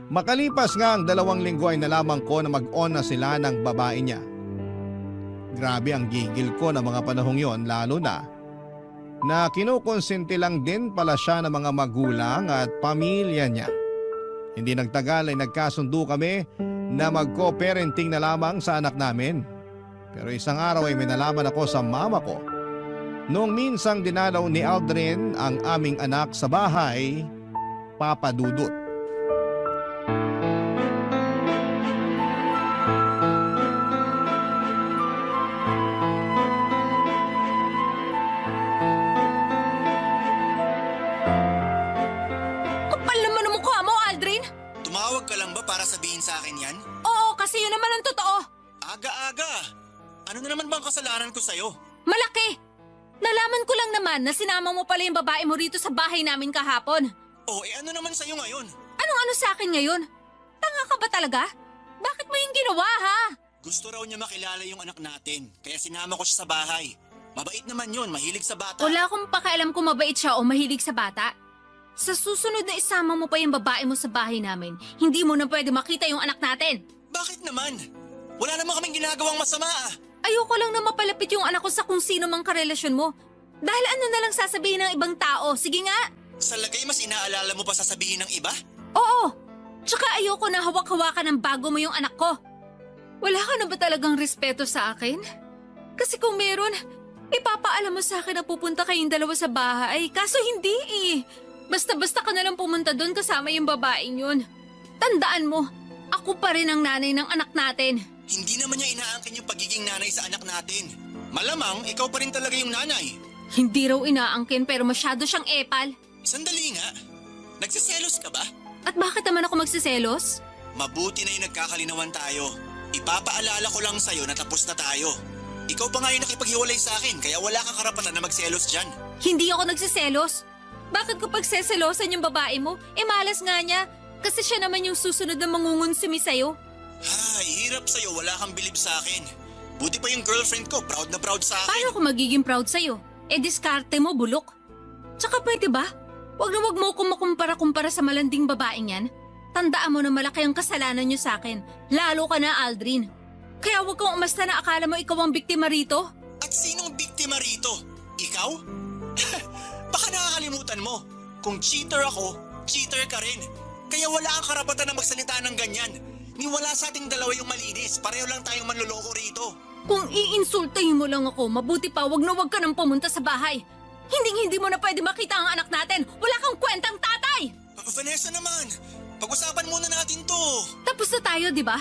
Makalipas nga ang 2 linggo ay nalaman ko na mag-on na sila ng babae niya. Grabe ang gigil ko ng mga panahong yon, lalo na kinukonsente lang din pala siya ng mga magulang at pamilya niya. Hindi nagtagal ay nagkasundo kami na mag-co-parenting na lamang sa anak namin. Pero isang araw ay may nalaman ako sa mama ko. Noong minsang dinalaw ni Aldrin ang aming anak sa bahay, Papa Dudut. Kapal naman ang mukha mo, Aldrin! Tumawag ka lang ba para sabihin sa akin yan? Oo, kasi yun naman ang totoo. Aga-aga! Ano na naman bang kasalanan ko sa'yo? Malaki! Nalaman ko lang naman na sinama mo pala yung babae mo rito sa bahay namin kahapon. Ano naman sa'yo ngayon? Anong sa akin ngayon? Tanga ka ba talaga? Bakit mo yung ginawa, ha? Gusto raw niya makilala yung anak natin, kaya sinama ko siya sa bahay. Mabait naman yun, mahilig sa bata. Wala akong pakialam kung mabait siya o mahilig sa bata. Sa susunod na isama mo pa yung babae mo sa bahay namin, hindi mo na pwede makita yung anak natin. Bakit naman? Wala naman kaming ginagawang masama ah. Ayoko lang na mapalapit yung anak ko sa kung sino mang karelasyon mo. Dahil ano na lang sasabihin ng ibang tao, sige nga. Sa lagay mas inaalala mo pa sasabihin ng iba? Oo! Tsaka ayoko na hawak-hawakan ng bago mo yung anak ko. Wala ka na ba talagang respeto sa akin? Kasi kung meron, ipapaalam mo sa akin na pupunta kayong dalawa sa bahay. Kaso hindi eh. Basta-basta ka na lang pumunta doon kasama yung babaeng yun. Tandaan mo, ako pa rin ang nanay ng anak natin. Hindi naman niya inaangkin yung pagiging nanay sa anak natin. Malamang ikaw pa rin talaga yung nanay. Hindi raw inaangkin pero masyado siyang epal. Sandali nga. Nagsiselos ka ba? At bakit naman ako magsiselos? Mabuti na yung nagkakalinawan tayo. Ipapaalala ko lang sa'yo na tapos na tayo. Ikaw pa nga yung nakipaghiwalay sa akin kaya wala kang karapatan na magselos dyan. Hindi ako nagsiselos. Bakit ko pagseselosan yung babae mo? Malas nga niya. Kasi siya naman yung susunod na mangungunsumi sa'yo. Ay, hirap sa'yo. Wala kang bilib sa akin. Buti pa yung girlfriend ko. Proud na proud sa akin. Paano ako magiging proud sa'yo? Diskarte mo, bulok. Tsaka pwede ba? Huwag mo akong makumpara-kumpara sa malanding babaeng yan. Tandaan mo na malaki ang kasalanan niyo sa akin. Lalo ka na, Aldrin. Kaya huwag kang umasta na akala mo ikaw ang biktima rito. At sinong biktima rito? Ikaw? Baka nakakalimutan mo. Kung cheater ako, cheater ka rin. Kaya wala kang karapatan na magsalita ng ganyan. Ni wala sa ating dalawa yung malinis. Pareho lang tayong manloloko rito. Kung iinsultahin mo lang ako, mabuti pa wag na wag ka nang pumunta sa bahay. Hindi mo na pwede makita ang anak natin. Wala kang kwentang tatay! Vanessa naman, pag-usapan muna natin to. Tapos na tayo, di ba?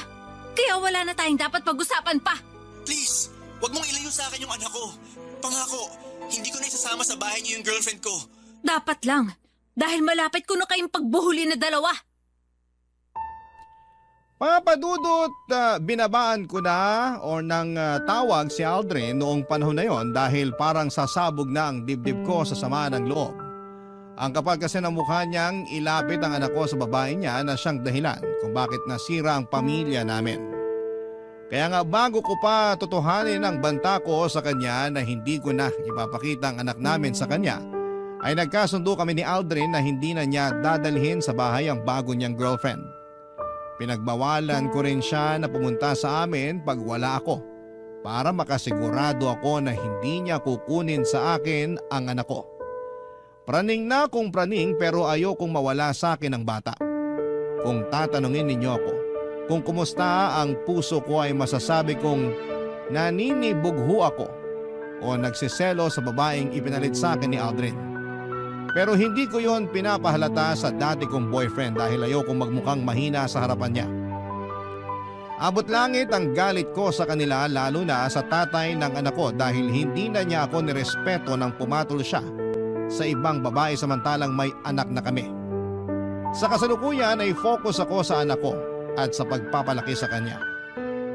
Kaya wala na tayong dapat pag-usapan pa. Please, wag mong ilayo sa akin yung anak ko. Pangako, hindi ko na isasama sa bahay niyo yung girlfriend ko. Dapat lang. Dahil malapit ko na kayong pagbuhuli na dalawa. Papadudot, binabaan ko na o nang tawag si Aldrin noong panahon na yon dahil parang sasabog na ang dibdib ko sa sama ng loob. Ang kapal kasi ng mukha niyang ilapit ang anak ko sa babae niya na siyang dahilan kung bakit nasira ang pamilya namin. Kaya nga bago ko pa tutuhanin ang banta ko sa kanya na hindi ko na ipapakita ang anak namin sa kanya, ay nagkasundo kami ni Aldrin na hindi na niya dadalhin sa bahay ang bago niyang girlfriend. Pinagbawalan ko rin siya na pumunta sa amin pag wala ako para makasigurado ako na hindi niya kukunin sa akin ang anak ko. Praning na kung praning pero ayokong mawala sa akin ang bata. Kung tatanungin ninyo ako kung kumusta ang puso ko ay masasabi kong naninibugho ako o nagsiselo sa babaeng ipinalit sa akin ni Aldrin. Pero hindi ko yon pinapahalata sa dati kong boyfriend dahil ayokong magmukhang mahina sa harapan niya. Abot langit ang galit ko sa kanila lalo na sa tatay ng anak ko dahil hindi na niya ako nirespeto nang pumatol siya sa ibang babae samantalang may anak na kami. Sa kasalukuyan ay focus ako sa anak ko at sa pagpapalaki sa kanya.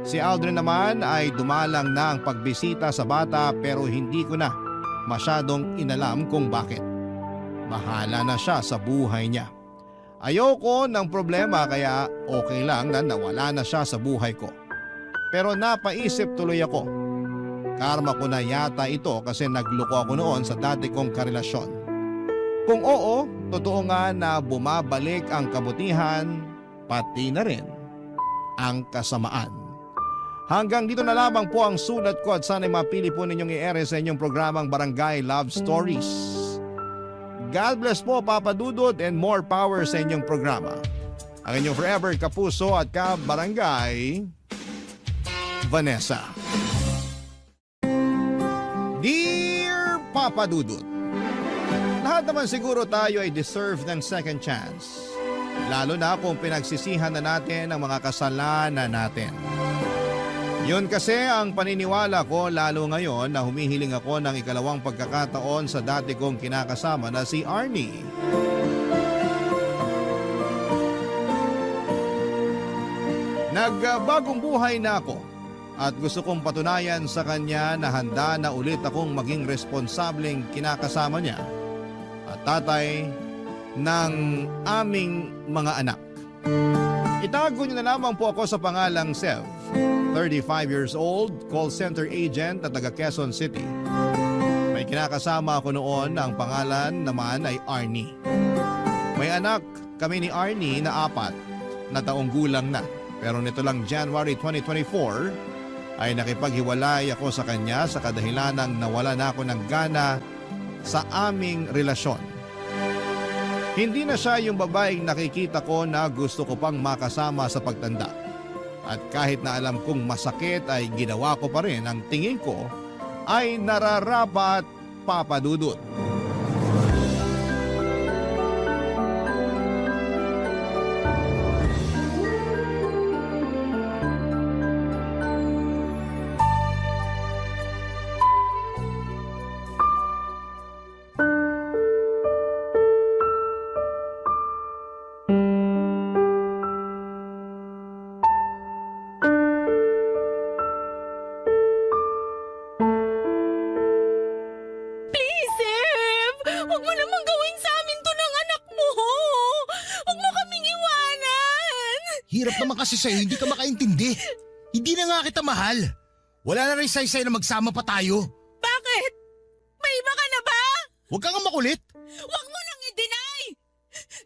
Si Aldrin naman ay dumalang na ang pagbisita sa bata pero hindi ko na masyadong inalam kung bakit. Bahala na siya sa buhay niya. Ayoko ng problema kaya okay lang na nawala na siya sa buhay ko. Pero napaisip tuloy ako. Karma ko na yata ito kasi nagloko ako noon sa dati kong karelasyon. Kung oo, totoo nga na bumabalik ang kabutihan, pati na rin ang kasamaan. Hanggang dito na lamang po ang sulat ko at sana'y mapili po ninyong i-ere sa inyong programang Barangay Love Stories. God bless po, Papa Dudut, and more power sa inyong programa. Ang inyong forever kapuso at ka-barangay, Vanessa. Dear Papa Dudut, lahat naman siguro tayo ay deserve ng second chance. Lalo na kung pinagsisihan na natin ang mga kasalanan natin. Yun kasi ang paniniwala ko lalo ngayon na humihiling ako ng ikalawang pagkakataon sa dati kong kinakasama na si Arnie. Nagbagong buhay na ako at gusto kong patunayan sa kanya na handa na ulit akong maging responsableng kinakasama niya at tatay ng aming mga anak. Itago niyo na lamang po ako sa pangalang Sev, 35 years old, call center agent at taga Quezon City. May kinakasama ako noon na ang pangalan naman ay Arnie. May anak kami ni Arnie na 4 na taong gulang na. Pero nito lang January 2024 ay nakipaghiwalay ako sa kanya sa kadahilanang nawala na ako ng gana sa aming relasyon. Hindi na siya yung babaeng nakikita ko na gusto ko pang makasama sa pagtanda. At kahit na alam kong masakit ay ginawa ko pa rin ang tingin ko ay nararapat, Papa Dudut. Huwag mo namang gawin sa amin to ng anak mo. Huwag mo kaming iwanan. Hirap naman kasi sa'yo, hindi ka makaintindi. Hindi na nga kita mahal. Wala na rin saysay na magsama pa tayo. Bakit? May iba ka na ba? Huwag kang makulit. Huwag mo nang i-deny.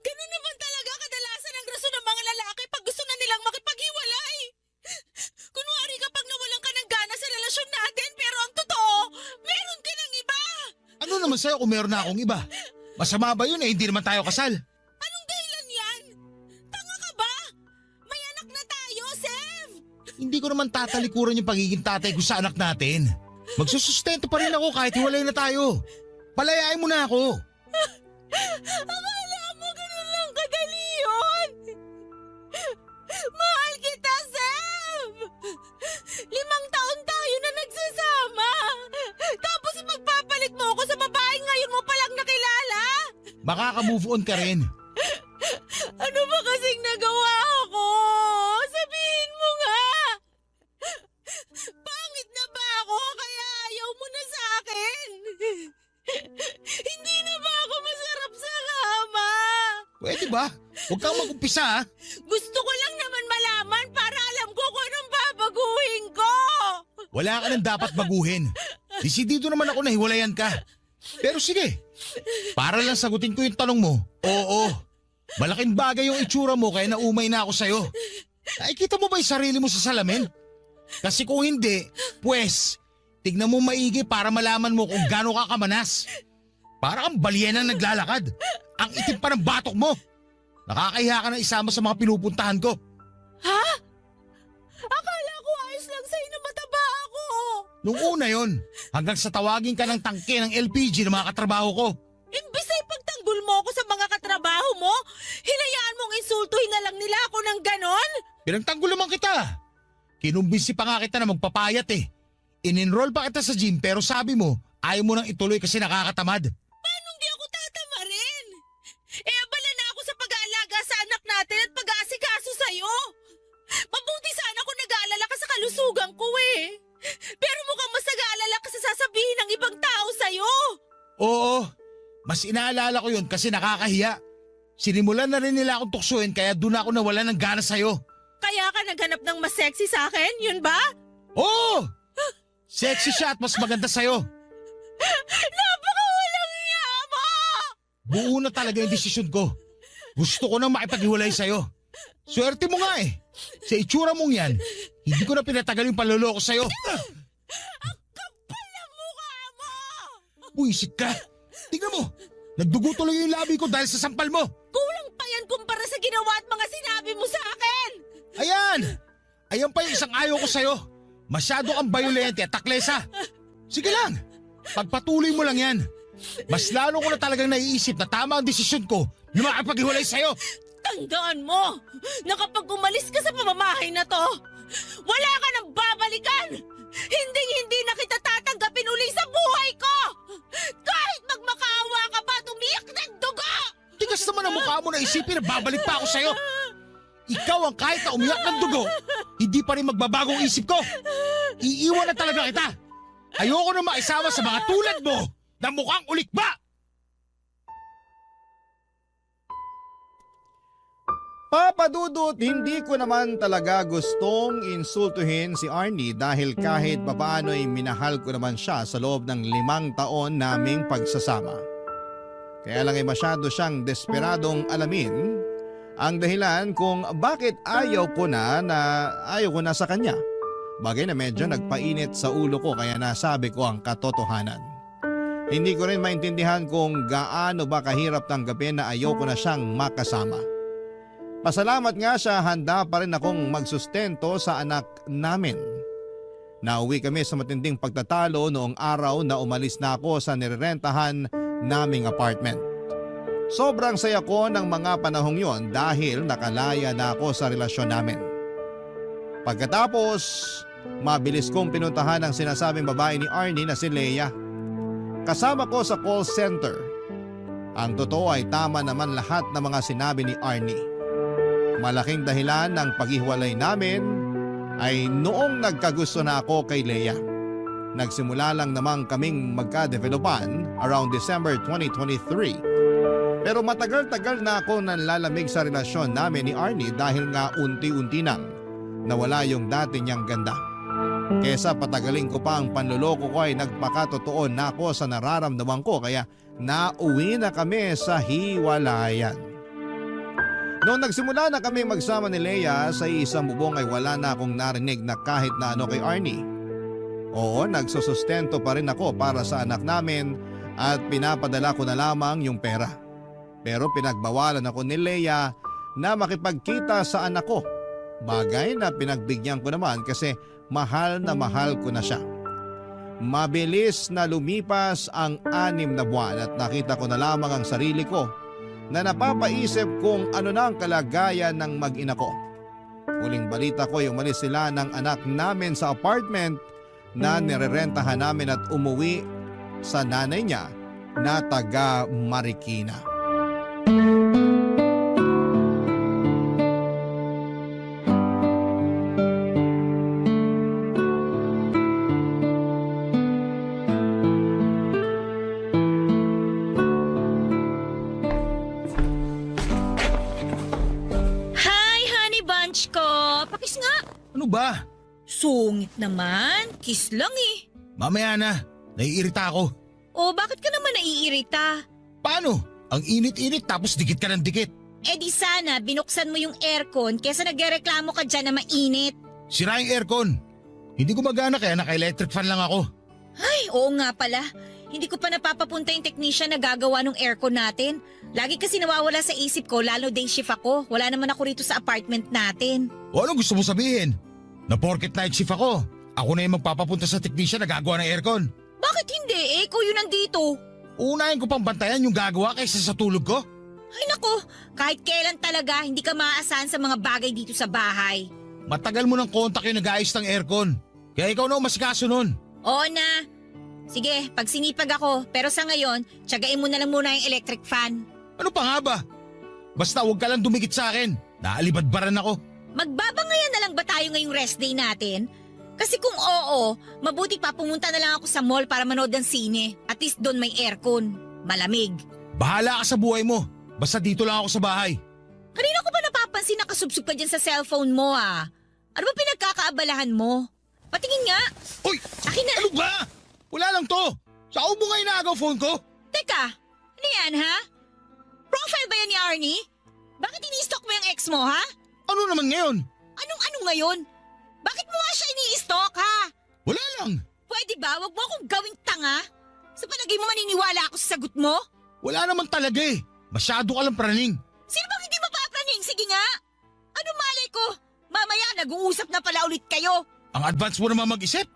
Ganun naman talaga kadalasan ang rason ng mga lalaki pag gusto na nilang makipaghiwalay. Kunwari kapag nawalan ka ng gana sa relasyon natin pero ang totoo, meron ka ng iba. Ano naman sa'yo kung meron na akong iba? Masama ba yun hindi naman tayo kasal? Anong dahilan yan? Tanga ka ba? May anak na tayo, Sev. Hindi ko naman tatalikuran yung pagiging tatay ko sa anak natin. Magsusustento pa rin ako kahit hiwalay na tayo. Palayain mo na ako. Akala mo ganun lang kadali yun. Mahal kita, Sev. 5 taon tayo na nagsasama. Tapos magpapalit mo ako sa babaeng ngayon mo palang nakilala. Makaka-move on ka rin. Ano ba kasing nagawa ko? Sabihin mo nga. Pangit na ba ako kaya ayaw mo na sa akin? Hindi na ba ako masarap sa kama? Pwede ba? Huwag kang mag-umpisa ha. Gusto ko lang naman malaman para alam ko kung anong babaguhin ko. Wala ka nang dapat baguhin. Desidido naman ako na hiwalayan ka. Pero sige, para lang sagutin ko yung tanong mo. Oo, malaking bagay yung itsura mo kaya naumay na ako sa'yo. Nakikita mo ba yung sarili mo sa salamin? Kasi kung hindi, pues, tignan mo maigi para malaman mo kung gaano ka kamanas. Para kang balyenang naglalakad. Ang itim pa ng batok mo. Nakakahiya ka na isama sa mga pinupuntahan ko. Ha? Akala ko ayos lang sa'yo na mataba ako. Nung una yon, hanggang sa tawagin ka ng tangke ng LPG ng mga katrabaho ko. Imbis ay pagtanggol mo ako sa mga katrabaho mo, hinayaan mong insultuhin na lang nila ako ng ganon? Pinagtanggol naman kita. Kinumbinsi pa nga kita na magpapayat eh. In-enroll pa kita sa gym pero sabi mo, ayaw mo nang ituloy kasi nakakatamad. Paano di ako tatamarin? Abala na ako sa pag-aalaga sa anak natin at pag-aasikaso sa'yo. Mabuti sana kung nag-aalala ka sa kalusugan ko eh. Pero mukhang mas nag-aalala ka sa sasabihin ng ibang tao sa'yo. Oo, mas inaalala ko yun kasi nakakahiya. Sinimulan na rin nila akong tuksuin kaya doon ako nawala ng gana sa'yo. Kaya ka naghanap ng mas sexy sa akin, yun ba? Oo! Sexy siya at mas maganda sa'yo. Napakawalang iya mo! Buo na talaga yung desisyon ko. Gusto ko nang makipaghiwalay sa'yo. Swerte mo nga eh. Sa itsura mong yan, hindi ko na pinatagal yung panloloko sa'yo. Kapal ang mukha mo! Buisit ka. Tingnan mo, nagdugo tuloy yung labi ko dahil sa sampal mo. Kulang pa yan kumpara sa ginawa at mga sinabi mo sa akin! Ayan! Ayan pa yung isang ayaw ko sa'yo. Masyado kang bayolente at taklesa. Sige lang, pagpatuloy mo lang yan. Mas lalo ko na talagang naiisip na tama ang desisyon ko na makapaghiwalay sa'yo. Tandaan mo na kapag umalis ka sa pamamahay na to, wala ka nang babalikan! Hindi na kita tatanggapin uli sa buhay ko! Kahit magmakaawa ka pa at umiyak ng dugo! Tigas naman ang mukha mo na isipin na babalik pa ako sa'yo. Ikaw ang kahit na umiyak ng dugo, hindi pa rin magbabagong isip ko. Iiwan na talaga kita. Ayoko na maisama sa mga tulad mo na mukhang ulikba. Papa Dudut, hindi ko naman talaga gustong insultuhin si Arnie dahil kahit papaano ay minahal ko naman siya sa loob ng 5 taon naming pagsasama. Kaya lang ay masyado siyang desperadong alamin ang dahilan kung bakit ayaw ko na sa kanya. Bagay na medyo nagpainit sa ulo ko kaya nasabi ko ang katotohanan. Hindi ko rin maintindihan kung gaano ba kahirap tanggapin na ayaw ko na siyang makasama. Pasalamat nga siya, handa pa rin akong magsustento sa anak namin. Nauwi kami sa matinding pagtatalo noong araw na umalis na ako sa nirerentahan naming apartment. Sobrang saya ko ng mga panahong yon dahil nakalaya na ako sa relasyon namin. Pagkatapos, mabilis kong pinuntahan ang sinasabing babae ni Arnie na si Leia. Kasama ko sa call center. Ang totoo ay tama naman lahat ng mga sinabi ni Arnie. Malaking dahilan ng paghiwalay namin ay noong nagkagusto na ako kay Leia. Nagsimula lang namang kaming magka-developan around December 2023. Pero matagal-tagal na ako nanlalamig sa relasyon namin ni Arnie dahil nga unti-unti nang nawala yung dati niyang ganda. Kesa patagalin ko pa ang panloloko ko ay nagpakatotoo na ako sa nararamdaman ko kaya nauwi na kami sa hiwalayan. Noong nagsimula na kami magsama ni Leia sa isang bubong ay wala na akong narinig na kahit na ano kay Arnie. Oo, nagsusustento pa rin ako para sa anak namin at pinapadala ko na lamang yung pera. Pero pinagbawalan ako ni Leia na makipagkita sa anak ko. Bagay na pinagbigyan ko naman kasi mahal na mahal ko na siya. Mabilis na lumipas ang 6 na buwan at nakita ko na lamang ang sarili ko na napapaisip kung ano na ang kalagayan ng mag-ina ko. Huling balita ko ay umalis sila ng anak namin sa apartment na nirerentahan namin at umuwi sa nanay niya na taga Marikina. Ano ba? Sungit naman. Kiss lang eh. Mamaya na. Naiirita ako. O bakit ka naman naiirita? Paano? Ang init-init tapos dikit ka ng dikit. Eh di sana binuksan mo yung aircon kesa nagrereklamo ka dyan na mainit. Sira yung aircon. Hindi gumagana kaya naka-electric fan lang ako. Ay, oo nga pala. Hindi ko pa napapapunta yung technician na gagawa ng aircon natin. Lagi kasi nawawala sa isip ko, lalo day shift ako. Wala naman ako rito sa apartment natin. O anong gusto mo sabihin? Na porket night shift ako, ako na yung magpapapunta sa technician na gagawa ng aircon. Bakit hindi? Eh, ikaw yun nandito. Unahin ko pang bantayan yung gagawa kaysa sa tulog ko. Ay nako, kahit kailan talaga hindi ka maaasahan sa mga bagay dito sa bahay. Matagal mo ng kontak yung nag-aayos ng aircon. Kaya ikaw na umasikaso nun. Oo na. Sige, pagsinipag ako. Pero sa ngayon, tiyagain mo na lang muna yung electric fan. Ano pa nga ba? Basta huwag ka lang dumikit sa akin. Naalibadbaran ako. Magbabangayan na lang ba tayo ngayong rest day natin? Kasi kung oo, mabuti pa pumunta na lang ako sa mall para manood ng sine. At least doon may aircon. Malamig. Bahala ka sa buhay mo. Basta dito lang ako sa bahay. Kanina ko ba napapansin na kasubsub ka dyan sa cellphone mo ah? Ano ba pinagkakaabalahan mo? Patingin nga. Uy! Akin na. Ano ba? Wala lang to. Sa mo nga inaagaw phone ko. Teka, ano yan ha? Profile ba yan ni Arnie? Bakit ini-stalk mo yung ex mo ha? Ano naman ngayon? Anong ngayon? Bakit mo nga siya ini-stalk ha? Wala lang. Pwede ba? Wag mo akong gawing tanga. Sa palagay mo maniniwala ako sa sagot mo? Wala naman talaga eh. Masyado ka lang praning. Sino bang hindi mapapraning? Sige nga. Ano malay ko? Mamaya nag-uusap na pala ulit kayo. Ang advance mo naman mag-isip.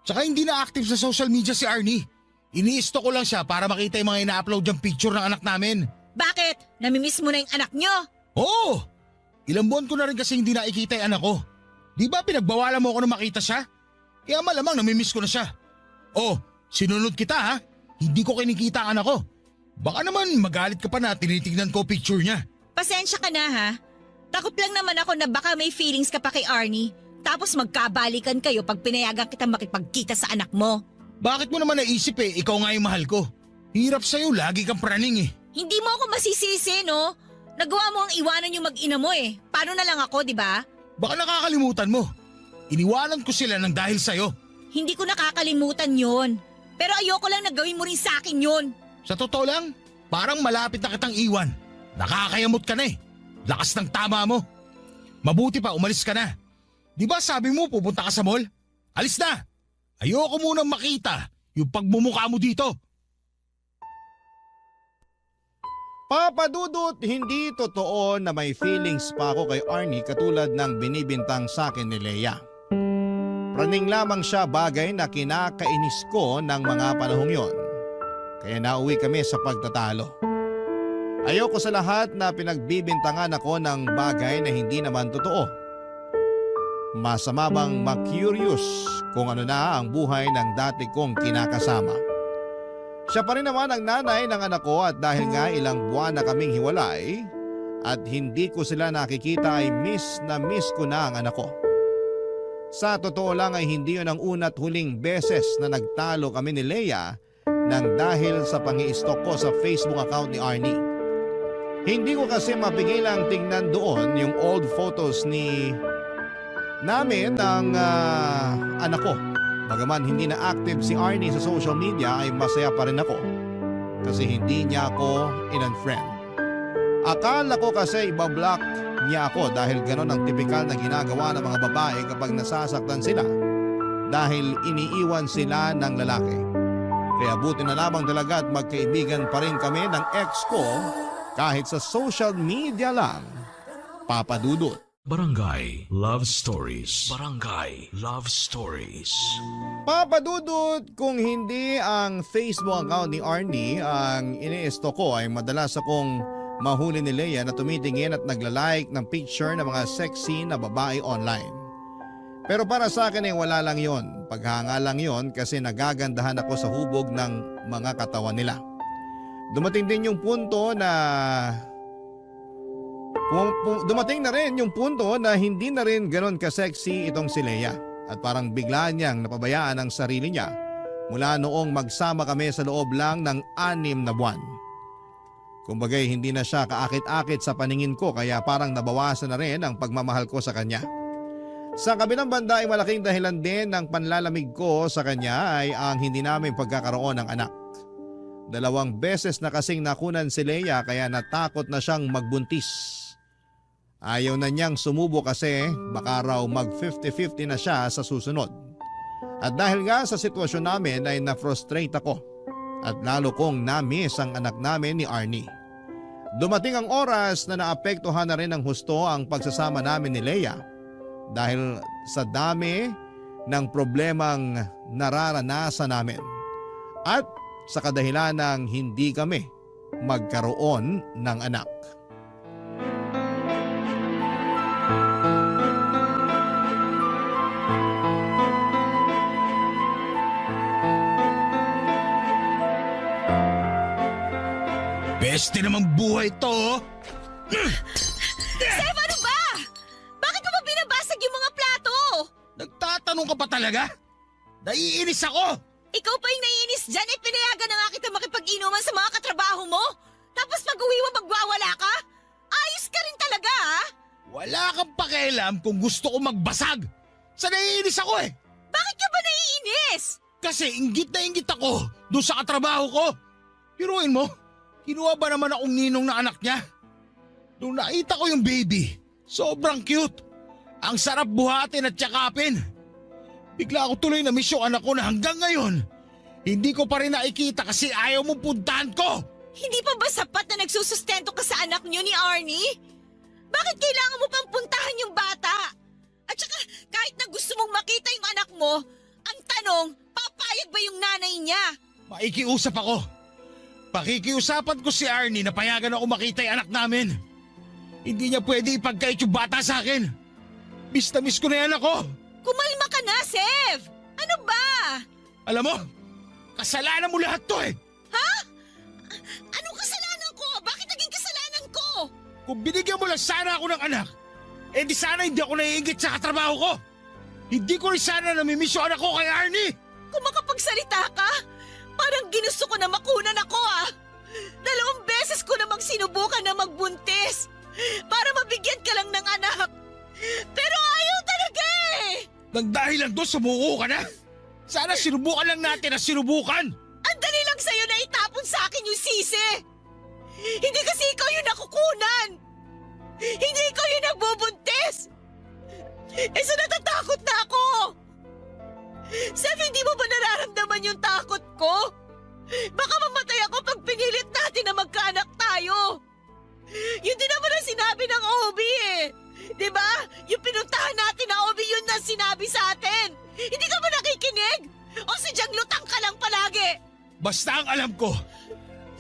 Tsaka hindi na active sa social media si Arnie. Ini-stalk ko lang siya para makita yung mga ina-upload yung picture ng anak namin. Bakit? Namimiss mo na yung anak nyo? Oo! Ilang buwan ko na rin kasi hindi nakikita yung anak ko. Di ba pinagbawalan mo ako na makita siya? Kaya malamang namimiss ko na siya. Oh, sinunod kita ha? Hindi ko kinikita ang anak ko. Baka naman magalit ka pa na tinitignan ko picture niya. Pasensya ka na ha. Takot lang naman ako na baka may feelings ka pa kay Arnie. Tapos magkabalikan kayo pag pinayagan kita makipagkita sa anak mo. Bakit mo naman naisip eh, ikaw nga yung mahal ko. Hirap sa'yo, lagi kang praning eh. Hindi mo ako masisisi, no? Nagawa mo ang iwanan yung mag-ina mo eh. Paano na lang ako, di ba? Baka nakakalimutan mo. Iniwanan ko sila ng dahil sa'yo. Hindi ko nakakalimutan yon. Pero ayoko lang na gawin mo rin sa akin yon. Sa totoo lang, parang malapit na kitang iwan. Nakakayamot ka na eh. Lakas ng tama mo. Mabuti pa, umalis ka na. Di ba sabi mo pupunta ka sa mall? Alis na! Ayoko munang makita yung pagmumukha mo dito. Papa Dudut, hindi totoo na may feelings pa ako kay Arnie katulad ng binibintang sa akin ni Leia. Praning lamang siya, bagay na kinakainis ko ng mga panahong yon. Kaya nauwi kami sa pagtatalo. Ayoko sa lahat na pinagbibintangan ako ng bagay na hindi naman totoo. Masama bang ma-curious kung ano na ang buhay ng dati kong kinakasama. Siya pa rin naman ang nanay ng anak ko at dahil nga ilang buwan na kaming hiwalay at hindi ko sila nakikita ay miss ko na ang anak ko. Sa totoo lang ay hindi yun ang una't huling beses na nagtalo kami ni Leia nang dahil sa pangi-stalk ko sa Facebook account ni Arnie. Hindi ko kasi mapigilang tingnan doon yung old photos namin ng anak ko. Bagaman hindi na active si Arnie sa social media ay masaya pa rin ako kasi hindi niya ako in-unfriend. Akala ko kasi ibablock niya ako dahil ganon ang tipikal na ginagawa ng mga babae kapag nasasaktan sila dahil iniiwan sila ng lalaki. Kaya buti na lamang talaga at magkaibigan pa rin kami ng ex ko kahit sa social media lang. Papa Dudut. Barangay Love Stories. Barangay Love Stories. Papa Dudut, kung hindi ang Facebook account ni Arnie ang ini-stalk ko ay madalas akong mahuli ni Leia na tumitingin at nagla-like ng picture ng mga sexy na babae online. Pero para sa akin ay wala lang yon. Paghanga lang yon kasi nagagandahan ako sa hubog ng mga katawan nila. Dumating din yung punto na dumating na rin yung punto na hindi na rin ganon ka-sexy itong si Leia at parang bigla niyang napabayaan ang sarili niya mula noong magsama kami sa loob lang ng 6 na buwan. Kumbagay hindi na siya kaakit-akit sa paningin ko kaya parang nabawasan na rin ang pagmamahal ko sa kanya. Sa kabilang banda ay malaking dahilan din ng panlalamig ko sa kanya ay ang hindi namin pagkakaroon ng anak. 2 beses na kasing nakunan si Leia kaya natakot na siyang magbuntis. Ayaw na niyang sumubo kasi baka raw mag 50-50 na siya sa susunod. At dahil nga sa sitwasyon namin ay na-frustrate ako at lalo kong na-miss ang anak namin ni Arnie. Dumating ang oras na naapektuhan na rin ng husto ang pagsasama namin ni Leia dahil sa dami ng problemang nararanasan namin at sa kadahilan ng hindi kami magkaroon ng anak. Beste namang buhay to. Sef, ano ba? Bakit mo ba binabasag yung mga plato? Nagtatanong ka pa talaga? Naiinis ako. Ikaw pa yung naiinis dyan eh pinayagan na nga kita makipag-inuman sa mga katrabaho mo? Tapos pag-uwi mo magwawala ka? Ayos ka rin talaga ha? Wala kang pakialam kung gusto ko magbasag. Sa naiinis ako eh. Bakit ka ba naiinis? Kasi inggit na inggit ako doon sa katrabaho ko. Piruin mo, kinuha ba naman akong ninong na anak niya? Nung nakita ko yung baby, sobrang cute. Ang sarap buhatin at yakapin. Bigla ako tuloy na miss yung anak ko na hanggang ngayon, hindi ko pa rin nakikita kasi ayaw mong puntahan ko. Hindi pa ba sapat na nagsusustento ka sa anak niyo ni Arnie? Bakit kailangan mo pang puntahan yung bata? At saka kahit na gusto mong makita yung anak mo, ang tanong, papayag ba yung nanay niya? Makikiusap ako. Pakikiusapan ko si Arnie na payagan ako makita yung anak namin. Hindi niya pwede ipagkait yung bata sa akin. Miss na miss ko na yan ako. Kumalma ka na, Sev! Ano ba? Alam mo, kasalanan mo lahat to eh. Anong kasalanan ko? Bakit naging kasalanan ko? Kung binigyan mo lang sana ako ng anak, eh di sana hindi ako naiingit sa katrabaho ko. Hindi ko rin sana namimiss yung anak ko kay Arnie. Kung makapagsalita ka, parang ginusto ko na makunan ako ah. 2 beses ko namang sinubukan na magbuntis para mabigyan ka lang ng anak. Pero ayaw talaga eh. Nang dahil lang doon sumuko ka na. Sana sinubukan lang natin na sinubukan. Ang dali lang sa'yo na itapon sa akin yung sisi. Hindi kasi ikaw yung nakukunan. Hindi ikaw yung nagbubuntis. Eh so natatakot na ako. Sef, hindi mo ba nararamdaman yung takot ko? Baka mamatay ako pag pinilit natin na magkaanak tayo. Yun din naman ang sinabi ng OB eh. Diba? Yung pinuntahan natin na OB yun na sinabi sa atin. Hindi ka ba nakikinig? O sadyang lutang ka lang palagi? Basta ang alam ko,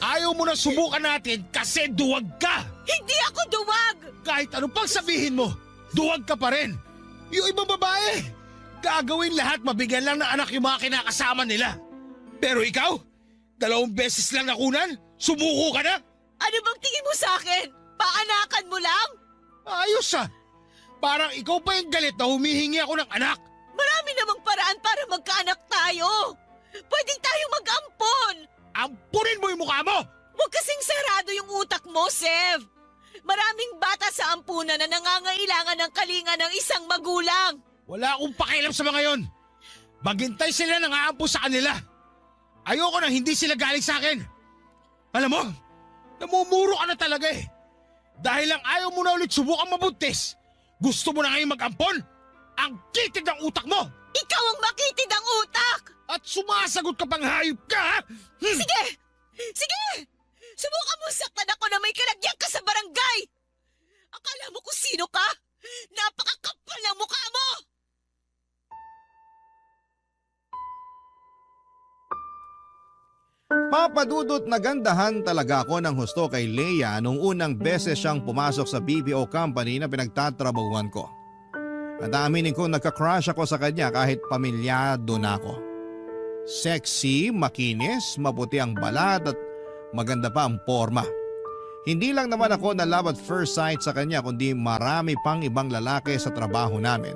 ayaw mo na subukan natin kasi duwag ka. Hindi ako duwag! Kahit ano pang sabihin mo, duwag ka pa rin. Yung ibang babae, gagawin lahat mabigyan lang ng anak yung mga kinakasama nila. Pero ikaw, 2 beses lang nakunan, sumuko ka na? Ano bang tingin mo sa akin? Paanakan mo lang? Ayos ah. Parang ikaw pa yung galit na humihingi ako ng anak. Marami namang paraan para magkaanak tayo. Pwedeng tayo mag-ampon. Ampunin mo yung mukha mo! Huwag kasing sarado yung utak mo, Sev. Maraming bata sa ampunan na nangangailangan ng kalinga ng isang magulang. Wala akong pakialam sa mga yon. Maghintay sila ng aampo sa kanila. Ayoko na hindi sila galing sa akin. Alam mo, namumuro ka na talaga eh. Dahil lang ayaw mo na ulit subukan mabuntis. Gusto mo na ngayon mag-ampon? Ang kitid ng utak mo! Ikaw ang makitid ang utak! At sumasagot ka pang hayop ka, ha? Sige! Sige! Subukan mo saktan ako na may kalagyan ka sa barangay! Akala mo kung sino ka? Napakakapal ng mukha mo! Papadudot nagandahan talaga ako ng husto kay Leia nung unang beses siyang pumasok sa BPO company na pinagtatrabahuan ko. At aminin ko nagka-crush ako sa kanya kahit pamilyado na ako. Sexy, makinis, maputi ang balat at maganda pa ang forma. Hindi lang naman ako na love at first sight sa kanya kundi marami pang ibang lalaki sa trabaho namin.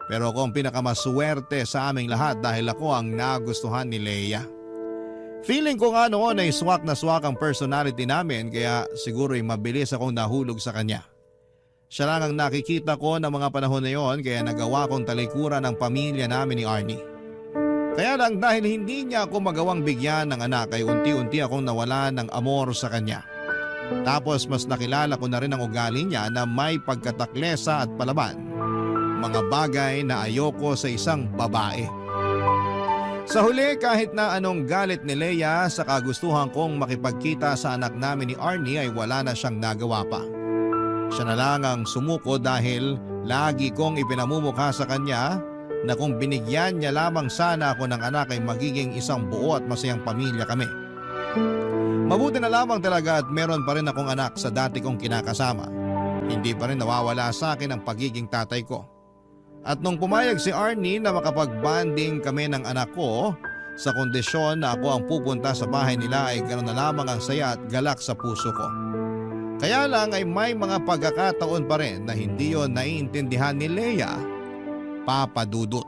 Pero ako ang pinakamaswerte sa aming lahat dahil ako ang nagustuhan ni Leia. Feeling ko nga noon ay swak na swak ang personality namin kaya siguro'y mabilis akong nahulog sa kanya. Siya lang ang nakikita ko ng mga panahon na yon kaya nagawa kong talikuran ang pamilya namin ni Arnie. Kaya lang dahil hindi niya ako magawang bigyan ng anak ay unti-unti akong nawala ng amor sa kanya. Tapos mas nakilala ko na rin ang ugali niya na may pagkataklesa at palaban. Mga bagay na ayoko sa isang babae. Sa huli kahit na anong galit ni Leia sa kagustuhan kong makipagkita sa anak namin ni Arnie ay wala na siyang nagawa pa. Siya na lang ang sumuko dahil lagi kong ipinamumukha sa kanya na kung binigyan niya lamang sana ako ng anak ay magiging isang buo at masayang pamilya kami. Mabuti na lamang talaga at meron pa rin akong anak sa dati kong kinakasama. Hindi pa rin nawawala sa akin ang pagiging tatay ko. At nung pumayag si Arnie na makapag-bonding kami ng anak ko, sa kondisyon na ako ang pupunta sa bahay nila ay ganoon na lamang ang saya at galak sa puso ko. Kaya lang ay may mga pagkakataon pa rin na hindi yon naiintindihan ni Leia, Papa Dudut.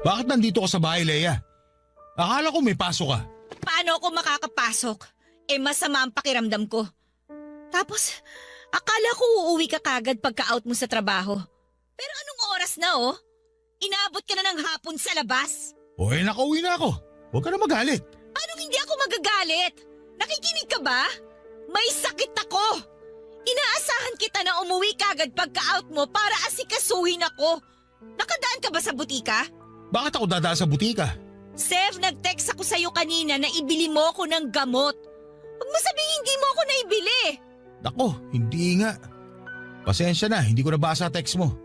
Bakit nandito ka sa bahay, Leia? Akala ko may pasok ka. Paano ako makakapasok? Masama ang pakiramdam ko. Tapos, akala ko uuwi ka kagad pagka-out mo sa trabaho. Pero anong oras na Inaabot ka na ng hapon sa labas. Nakauwi na ako. Huwag ka na magalit. Anong hindi ako magagalit? Nakikinig ka ba? May sakit ako. Inaasahan kita na umuwi kagad pagka-out mo para asikasuhin ako. Nakadaan ka ba sa butika? Bakit ako dadaan sa butika? Sev, nag-text ako sa'yo kanina na ibili mo ako ng gamot. Huwag mo sabihin hindi mo ako naibili. Nako, hindi nga. Pasensya na, hindi ko nabasa text mo.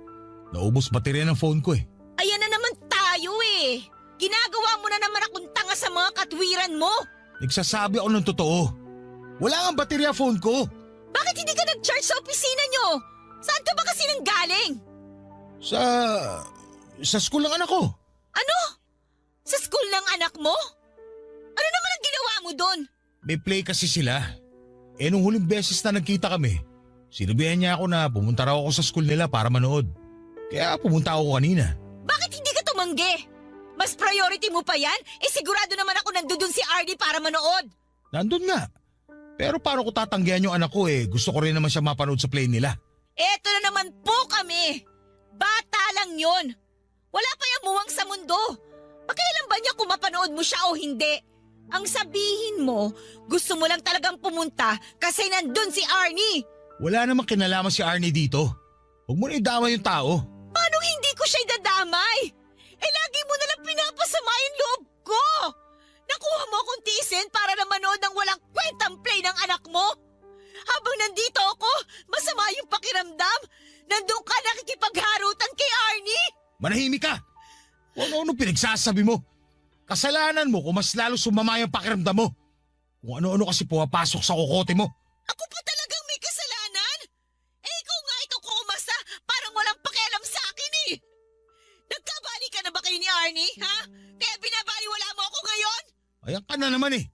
Naubos baterya ng phone ko eh. Ayan na naman tayo eh. Ginagawa mo na naman akong tanga sa mga katwiran mo. Nagsasabi ako ng totoo. Wala nga baterya phone ko. Bakit hindi ka nag-charge sa opisina nyo? Saan ka ba kasi nanggaling? Sa school ng anak ko. Ano? Sa school ng anak mo? Ano naman ang ginawa mo doon? May play kasi sila. Nung huling beses na nagkita kami, sinabihan niya ako na pumunta raw ako sa school nila para manood. Kaya pumunta ako kanina. Bakit hindi ka tumanggi? Mas priority mo pa yan? Sigurado naman ako nandun si Arnie para manood. Nandun nga. Pero paano ko tatanggihan yung anak ko gusto ko rin naman siya mapanood sa play nila. Eto na naman po kami. Bata lang yon. Wala pa yung muwang sa mundo. Pakialam ba niya kung mapanood mo siya o hindi? Ang sabihin mo, gusto mo lang talagang pumunta kasi nandun si Arnie. Wala namang kinalaman si Arnie dito. Huwag mo na idama yung tao. Paano hindi ko siya idadamay? Lagi mo nalang pinapasama yung loob ko. Nakuha mo akong tiisin para na manood ng walang kwentang play ng anak mo. Habang nandito ako, masama yung pakiramdam. Nandun ka nakikipagharutan kay Arnie. Manahimik ka! Kung ano-ano pinagsasabi mo. Kasalanan mo kung mas lalo sumama yung pakiramdam mo. Kung ano-ano kasi pumapasok sa kokote mo. Ako pa talagang may kasalanan? Ikaw nga ito ko umasa, parang walang pakialam sa akin eh. Nagkabali ka na ba kayo ni Arnie, ha? Kaya binabaliwala mo ako ngayon? Ayan ka na naman eh.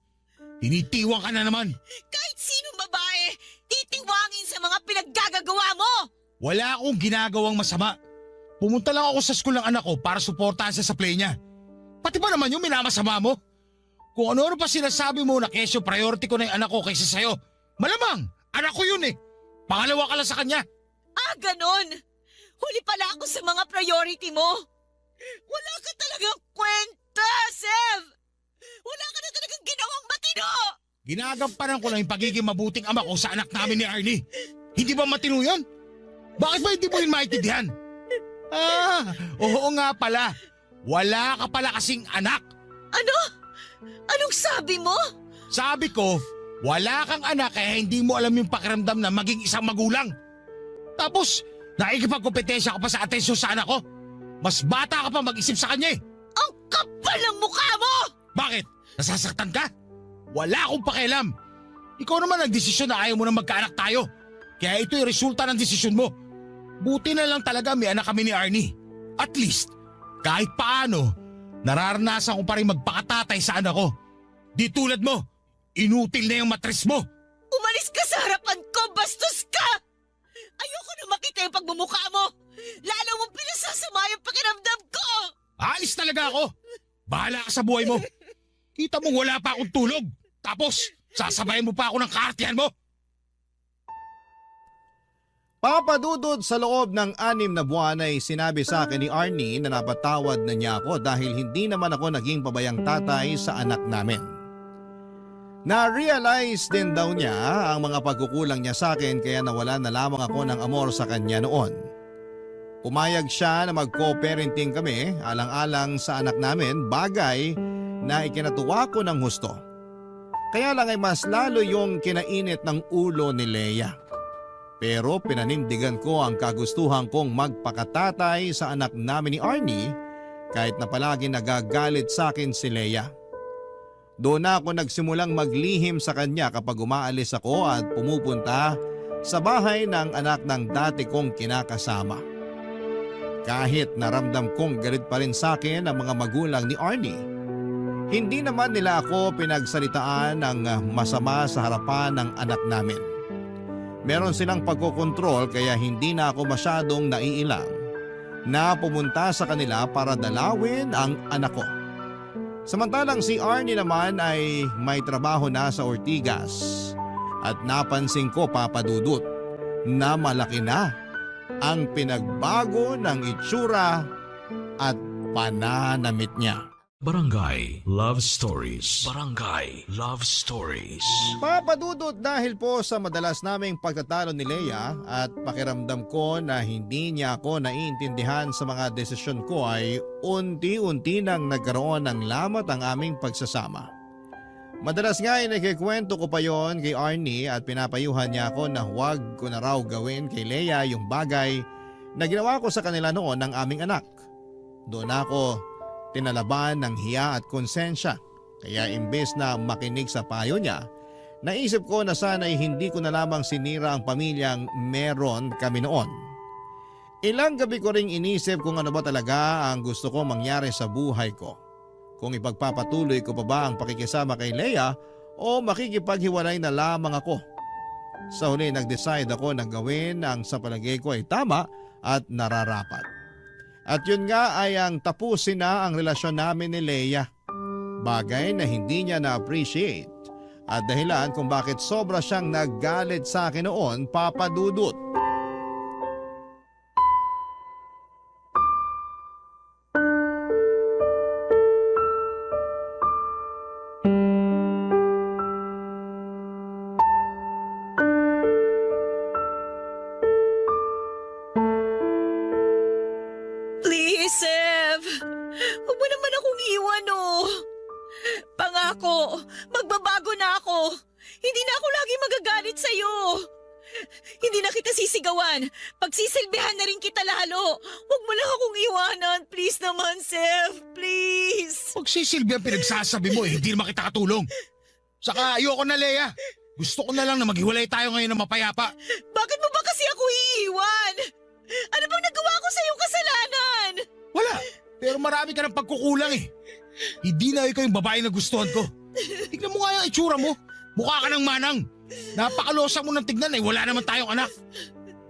Tinitiwang ka na naman. Kahit sinong babae, titiwangin sa mga pinaggagawa mo. Wala akong ginagawang masama. Pumunta lang ako sa school ng anak ko para suportahan siya sa play niya. Pati ba naman yung minamasama mo? Kung ano-ano pa sinasabi mo na kesyo priority ko na yung anak ko kaysa sa'yo. Malamang, anak ko yun eh. Pangalawa ka lang sa kanya. Ganon. Huli pala ako sa mga priority mo. Wala ka talagang kwenta, Sev. Wala ka na talagang ginawang matino. Ginagampanan ko lang yung pagiging mabuting ama ko sa anak namin ni Arnie. Hindi ba matino yun? Bakit ba hindi mo yun maintindihan? Oo nga pala. Wala ka pala kasing anak. Ano? Anong sabi mo? Sabi ko, wala kang anak kaya hindi mo alam yung pakiramdam na maging isang magulang. Tapos, nakikipagkompetensya ka pa sa atensyon sa anak ko. Mas bata ka pa mag-isip sa kanya eh. Ang kapal ng mukha mo! Bakit? Nasasaktan ka? Wala akong pakialam. Ikaw naman nagdesisyon na ayaw mo na magkaanak tayo. Kaya ito yung resulta ng desisyon mo. Buti na lang talaga may anak kami ni Arnie. At least, kahit paano, nararanasan ko pa rin magpakatatay sa anak ko. Di tulad mo, inutil na yung matres mo. Umalis ka sa harapan ko, bastos ka! Ayoko na makita yung pagmumukha mo. Lalo mong pinasasama yung pakiramdam ko. Alis talaga ako. Bahala ka sa buhay mo. Kita mong wala pa akong tulog. Tapos, sasabayan mo pa ako ng kaartihan mo. Papadudod sa loob ng 6 na buwan ay sinabi sa akin ni Arnie na napatawad na niya ako dahil hindi naman ako naging pabayang tatay sa anak namin. Na-realize din daw niya ang mga pagkukulang niya sa akin kaya nawala na lamang ako ng amor sa kanya noon. Pumayag siya na mag-co-parenting kami alang-alang sa anak namin, bagay na ikinatuwa ko ng husto. Kaya lang ay mas lalo yung kinainit ng ulo ni Leia. Pero pinanindigan ko ang kagustuhan kong magpakatatay sa anak namin ni Arnie kahit na palagi nagagalit sa akin si Leia. Doon na ako nagsimulang maglihim sa kanya kapag umaalis ako at pumupunta sa bahay ng anak ng dati kong kinakasama. Kahit naramdam kong galit pa rin sa akin ang mga magulang ni Arnie, hindi naman nila ako pinagsalitaan ng masama sa harapan ng anak namin. Meron silang pagkokontrol kaya hindi na ako masyadong naiilang na pumunta sa kanila para dalawin ang anak ko. Samantalang si Arnie naman ay may trabaho na sa Ortigas at napansin ko, Papa Dudut, na malaki na ang pinagbago ng itsura at pananamit niya. Barangay Love Stories. Barangay Love Stories. Papa Dudut, dahil po sa madalas naming pagtatalo ni Leia at pakiramdam ko na hindi niya ako naiintindihan sa mga desisyon ko, ay unti-unti nang nagkaroon ng lamat ang aming pagsasama. Madalas nga ay nagkikwento ko pa yon kay Arnie at pinapayuhan niya ako na huwag ko na raw gawin kay Leia yung bagay na ginawa ko sa kanila noon ng aming anak. Doon ako tinalaban ng hiya at konsensya, kaya imbes na makinig sa payo niya, naisip ko na sana'y hindi ko na lamang sinira ang pamilyang meron kami noon. Ilang gabi ko ring inisip kung ano ba talaga ang gusto ko mangyari sa buhay ko. Kung ipagpapatuloy ko pa ba ang pakikisama kay Leia o makikipaghiwalay na lamang ako. Sa huli nag-decide ako na gawin ang sa palagay ko ay tama at nararapat. At yun nga ay ang tapusin na ang relasyon namin ni Leia. Bagay na hindi niya na-appreciate at dahilan kung bakit sobra siyang naggalit sa akin noon, Papa Dudut. Please, Sev. Huwag mo naman akong iwan, oh. Pangako, magbabago na ako. Hindi na ako lagi magagalit sa'yo. Hindi na kita sisigawan. Pagsisilbihan na rin kita lalo. Huwag mo lang akong iwanan. Please naman, Sev. Please. Pagsisilbi ang pinagsasabi mo hindi naman kita katulong. Saka ayoko na, Leia. Gusto ko na lang na maghiwalay tayo ngayon ng mapayapa. Bakit mo ba kasi ako iiwan? Ano bang nagawa ko sa iyong kasalanan? Wala, pero marami ka ng pagkukulang eh. Hindi na ikaw yung babae na gustuhan ko. Tignan mo nga yung itsura mo. Mukha ka ng manang. Napakalosa mo ng tignan eh, wala naman tayong anak.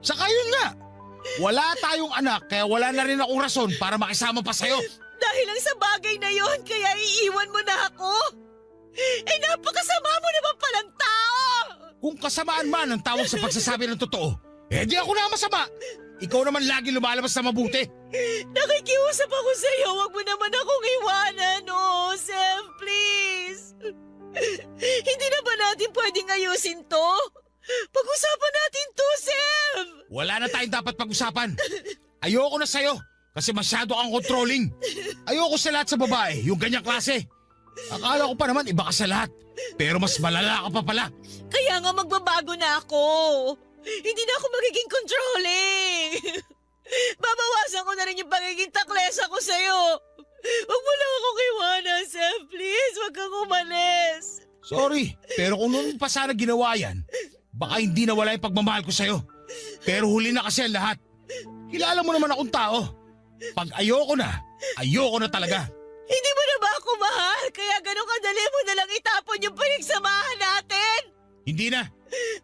Saka yun nga, wala tayong anak kaya wala na rin akong rason para makisama pa sa'yo. Dahil lang sa bagay na yon, kaya iiwan mo na ako. Eh napakasama mo naman palang tao. Kung kasamaan man ang tawag sa pagsasabi ng totoo, eh di ako na masama. Ikaw naman lagi lumalabas na mabuti. Nakikiusap ako sa iyo, wag mo naman akong iwanan, oh, Sev, please. Hindi na ba natin pwedeng ayusin to? Pag-usapan natin to, Sev. Wala na tayong dapat pag-usapan. Ayoko na sa'yo kasi masyado kang controlling. Ayoko sa lahat sa babae, yung ganyang klase. Akala ko pa naman iba ka sa lahat, pero mas malala ka pa pala. Kaya nga magbabago na ako. Hindi na ako magiging controlling. Babawasan ko na rin yung pagiging taklesa ko sa'yo. Huwag mo lang akong iwanan, Sev. Please, huwag kang umalis. Sorry, pero kung noon pa sana ginawa yan, baka hindi na wala yung pagmamahal ko sa'yo. Pero huli na kasi ang lahat. Kilala mo naman akong tao. Pag ayoko na talaga. Hindi mo na ba ako mahal? Kaya ganun kadali mo na lang itapon yung pinagsamahan natin? Hindi na.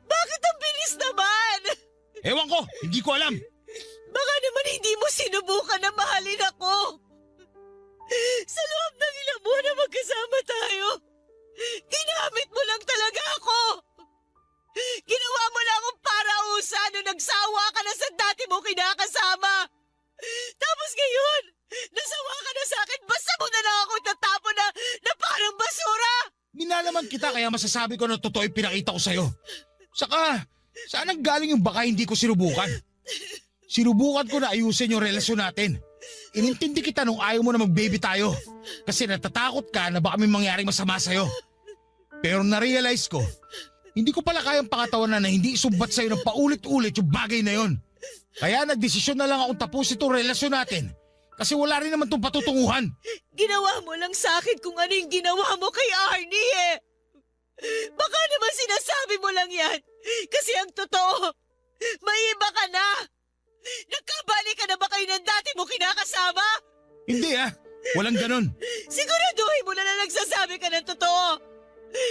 Bakit ang bilis naman? Ewan ko, hindi ko alam. Baka naman hindi mo sinubukan na mahalin ako. Sa loob ng ilang buwan na magkasama tayo, ginamit mo lang talaga ako. Ginawa mo lang akong parausa nung nagsawa ka na sa dati mo kinakasama. Tapos ngayon, nasawa ka na sa akin, basta mo na lang ako tatapon na parang basura. Minalaman kita kaya masasabi ko na totoo yung pinakita ko sa'yo. Saka, saan ang galing yung baka hindi ko sinubukan? Sinubukan ko na ayusin yung relasyon natin. Inintindi kita nung ayaw mo na mag-baby tayo. Kasi natatakot ka na baka may mangyaring masama sa'yo. Pero na-realize ko, hindi ko pala kayang pakatawanan na hindi isumbat sa'yo ng paulit-ulit yung bagay na yon. Kaya nagdesisyon na lang akong tapusin itong relasyon natin. Kasi wala rin naman itong patutunguhan. Ginawa mo lang sa akin kung ano yung ginawa mo kay Arnie eh. Baka naman sinasabi mo lang yan. Kasi ang totoo, may iba ka na. Nagkabali ka na ba kayo ng dati mo kinakasama? Hindi walang ganon. Siguraduhin mo na nagsasabi ka ng totoo.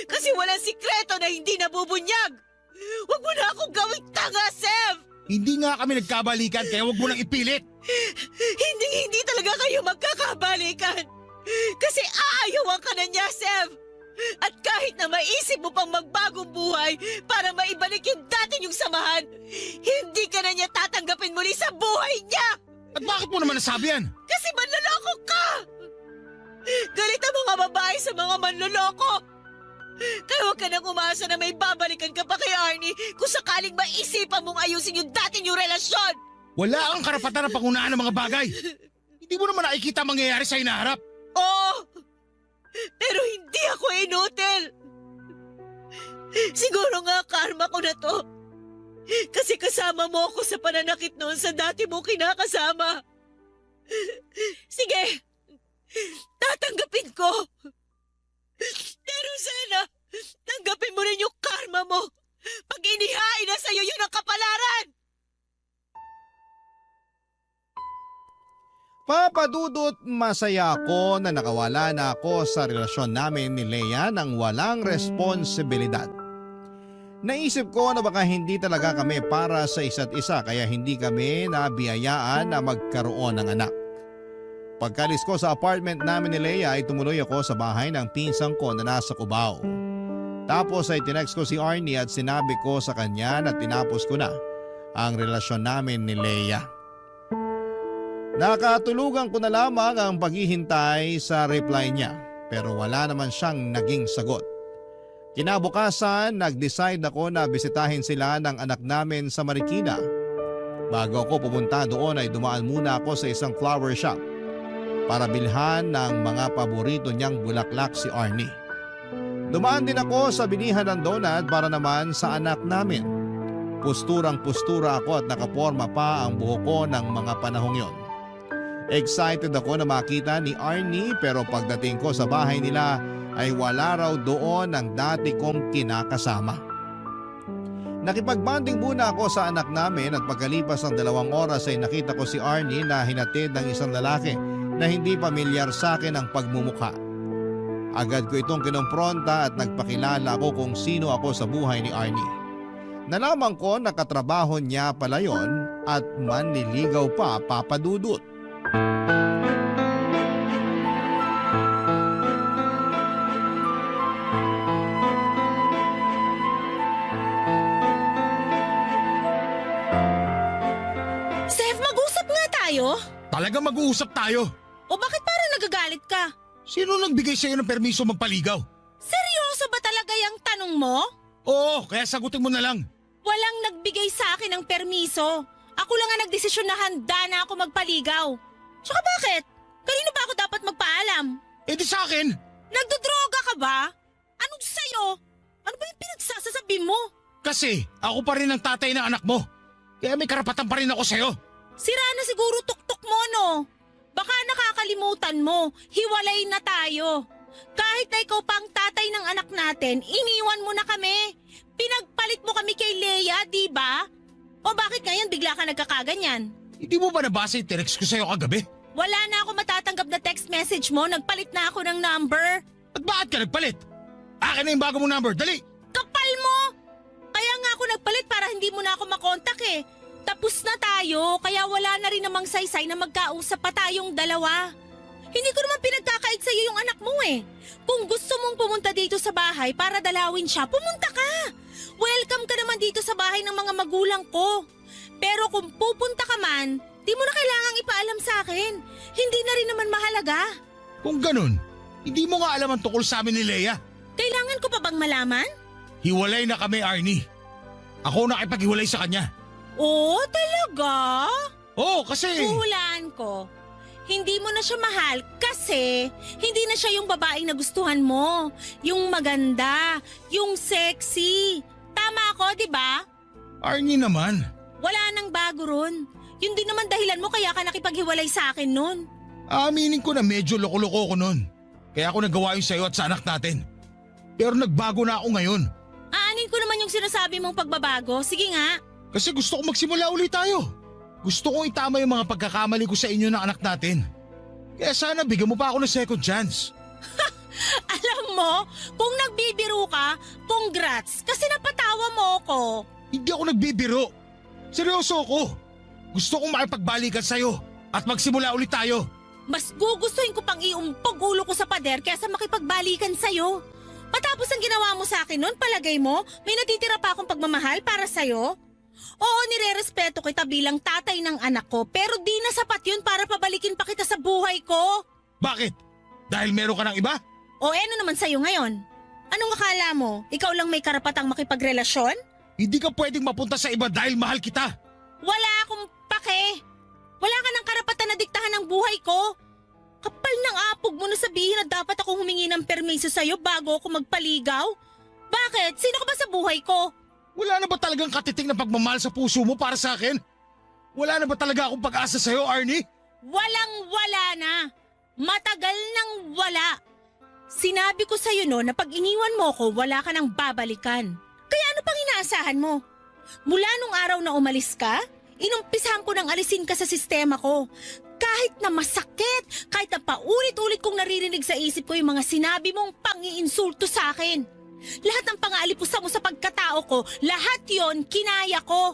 Kasi walang sikreto na hindi nabubunyag. Huwag mo na akong gawing tanga, Sev. Hindi nga kami nagkabalikan kaya huwag mo nang ipilit. Hindi talaga kayo magkakabalikan. Kasi aayawan ka na niya, Sev. At kahit na maisip mo pang magbagong buhay para maibalik yung dati niyong samahan, hindi ka na niya tatanggapin muli sa buhay niya! At bakit mo naman nasabi yan? Kasi manloloko ka! Galit ang mga babae sa mga manloloko! Kaya huwag ka nang umasa na may babalikan ka pa kay Arnie kung sakaling maisipan mong ayusin yung dati niyong relasyon! Wala kang karapatan na pangunaan ng mga bagay. Hindi mo naman nakikita ang mangyayari sa hinaharap. Oo! Pero hindi ako inutil! Siguro nga karma ko na to. Kasi kasama mo ako sa pananakit noon sa dati mong kinakasama. Sige, tatanggapin ko. Pero sana, tanggapin mo rin yung karma mo. Pag inihain na sa'yo yun ang kapalaran! Papadudot, masaya ako na nakawala na ako sa relasyon namin ni Leia nang walang responsibilidad. Naisip ko na baka hindi talaga kami para sa isa't isa kaya hindi kami nabiyayaan na magkaroon ng anak. Pagkalis ko sa apartment namin ni Leia ay tumuloy ako sa bahay ng pinsang ko na nasa Cubao. Tapos ay tinext ko si Arnie at sinabi ko sa kanya na tinapos ko na ang relasyon namin ni Leia. Nakatulugan ko na lamang ang paghihintay sa reply niya pero wala naman siyang naging sagot. Kinabukasan, nag-decide ako na bisitahin sila ng anak namin sa Marikina. Bago ako pupunta doon ay dumaan muna ako sa isang flower shop para bilhan ng mga paborito niyang bulaklak si Arnie. Dumaan din ako sa bilihan ng donut para naman sa anak namin. Pusturang-pustura ako at nakaporma pa ang buhok ko ng mga panahong yon. Excited ako na makita ni Arnie pero pagdating ko sa bahay nila ay wala raw doon ang dati kong kinakasama. Nakipagbanding muna ako sa anak namin at pagkalipas ng 2 oras ay nakita ko si Arnie na hinatid ng isang lalaki na hindi pamilyar sa akin ang pagmumukha. Agad ko itong kinompronta at nagpakilala ako kung sino ako sa buhay ni Arnie. Nalaman ko na katrabaho niya pala yon at manliligaw pa, papadudot. Sev, mag-usap nga tayo. Talagang mag-uusap tayo. O bakit parang nagagalit ka? Sino nagbigay sa'yo ng permiso magpaligaw? Seryoso ba talaga yung tanong mo? Oo, kaya sagutin mo na lang. Walang nagbigay sa akin ng permiso. Ako lang ang nagdesisyon na handa na ako magpaligaw. Tsaka bakit? Kanino ba ako dapat magpaalam? Eh di sa akin. Nagdodroga ka ba? Anong sa'yo? Ano ba yung pinagsasasabi mo? Kasi ako pa rin ang tatay ng anak mo. Kaya may karapatan pa rin ako sa'yo. Sira na siguro tuktok mo, no? Baka nakakalimutan mo, hiwalay na tayo. Kahit na ikaw pa ang tatay ng anak natin, iniwan mo na kami. Pinagpalit mo kami kay Leia, di ba? O bakit ngayon bigla ka nagkakaganyan? Hindi mo ba nabasa yung text ko sa'yo kagabi? Wala na ako matatanggap na text message mo, nagpalit na ako ng number. At bakit ka nagpalit? Akin na yung bago mong number, dali! Kapal mo! Kaya nga ako nagpalit para hindi mo na ako makontak eh. Tapos na tayo, kaya wala na rin namang saysay na magkausap pa tayong dalawa. Hindi ko naman pinagkakait sa'yo yung anak mo eh. Kung gusto mong pumunta dito sa bahay para dalawin siya, pumunta ka. Welcome ka naman dito sa bahay ng mga magulang ko. Pero kung pupunta ka man, di mo na kailangang ipaalam sa akin. Hindi na rin naman mahalaga. Kung ganun, hindi mo nga alam ang tungkol sa amin ni Leia. Kailangan ko pa bang malaman? Hiwalay na kami, Arnie. Ako nakipaghiwalay sa kanya. Oo, talaga? Oo, kasi... Huhulaan ko. Hindi mo na siya mahal kasi hindi na siya yung babaeng nagustuhan mo. Yung maganda, yung sexy. Tama ako, di ba? Arnie naman. Wala nang bago ron. Yun din naman dahilan mo kaya ka nakipaghiwalay sa akin nun. Aminin ko na medyo loko-loko ko nun. Kaya ako nagawa yun sa'yo at sa anak natin. Pero nagbago na ako ngayon. Aanin ko naman yung sinasabi mong pagbabago. Sige nga. Kasi gusto ko magsimula ulit tayo. Gusto kong itama yung mga pagkakamali ko sa inyo ng anak natin. Kaya sana bigyan mo pa ako ng second chance. Alam mo, kung nagbibiro ka, congrats kasi napatawa mo ako. Hindi ako nagbibiro. Seryoso ako. Gusto kong makipagbalikan sa'yo at magsimula ulit tayo. Mas gugustuhin ko pang iumpog ulo ko sa pader kaysa makipagbalikan sa'yo. Matapos ang ginawa mo sa akin noon, palagay mo, may natitira pa akong pagmamahal para sa'yo? Oo, nirerespeto kita bilang tatay ng anak ko, pero di na sapat yun para pabalikin pa kita sa buhay ko. Bakit? Dahil meron ka ng iba? O ano naman sa'yo ngayon? Anong akala mo? Ikaw lang may karapatang makipagrelasyon? Hindi ka pwedeng mapunta sa iba dahil mahal kita. Wala akong pake. Wala ka ng karapatan na diktahan ng buhay ko. Kapal ng apog mo na sabihin na dapat ako humingi ng permiso sa'yo bago ako magpaligaw? Bakit? Sino ka ba sa buhay ko? Wala na ba talagang katiting na pagmamahal sa puso mo para sa akin? Wala na ba talaga akong pag-asa sa'yo, Arnie? Walang-wala na. Matagal nang wala. Sinabi ko sa'yo no na pag iniwan mo ko, wala ka nang babalikan. Kaya ano pang inaasahan mo? Mula nung araw na umalis ka, inumpisahan ko nang alisin ka sa sistema ko. Kahit na masakit, kahit na paulit-ulit kong naririnig sa isip ko yung mga sinabi mong pang-iinsulto sa akin. Lahat ng pang-aalipusta mo sa pagkatao ko, lahat yon kinaya ko.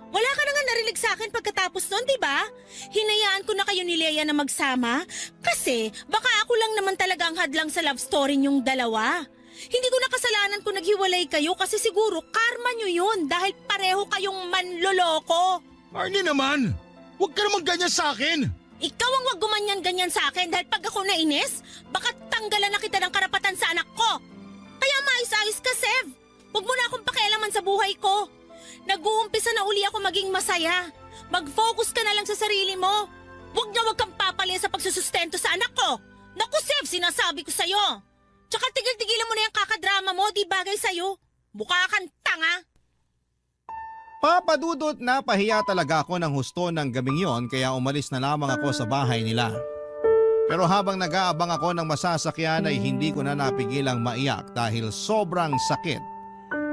Wala ka na nga narinig sa akin pagkatapos nun, di ba? Hinayaan ko na kayo ni Leia na magsama kasi baka ako lang naman talaga ang hadlang sa love story niyong dalawa. Hindi ko na kasalanan kung naghiwalay kayo kasi siguro karma niyo yun dahil pareho kayong manloloko. Arnie naman, huwag ka naman ganyan sa akin. Ikaw ang wag gumanyan-ganyan sa akin dahil pag ako nainis, baka tanggalan na kita ng karapatan sa anak ko. Kaya maayos-ayos ka, Sev. Huwag mo na akong pakialaman sa buhay ko. Nag-uumpisa na uli ako maging masaya. Mag-focus ka na lang sa sarili mo. Huwag na huwag kang papalya sa pagsusustento sa anak ko. Naku, Sev, sinasabi ko sa'yo. Tsaka tigil-tigilan mo na yung kakadrama mo, di bagay sa'yo. Mukha kang tanga. Papa Dudut, napahiya talaga ako ng husto ng gabing yon kaya umalis na lamang ako sa bahay nila. Pero habang nag-aabang ako ng masasakyan ay hindi ko na napigilang maiyak dahil sobrang sakit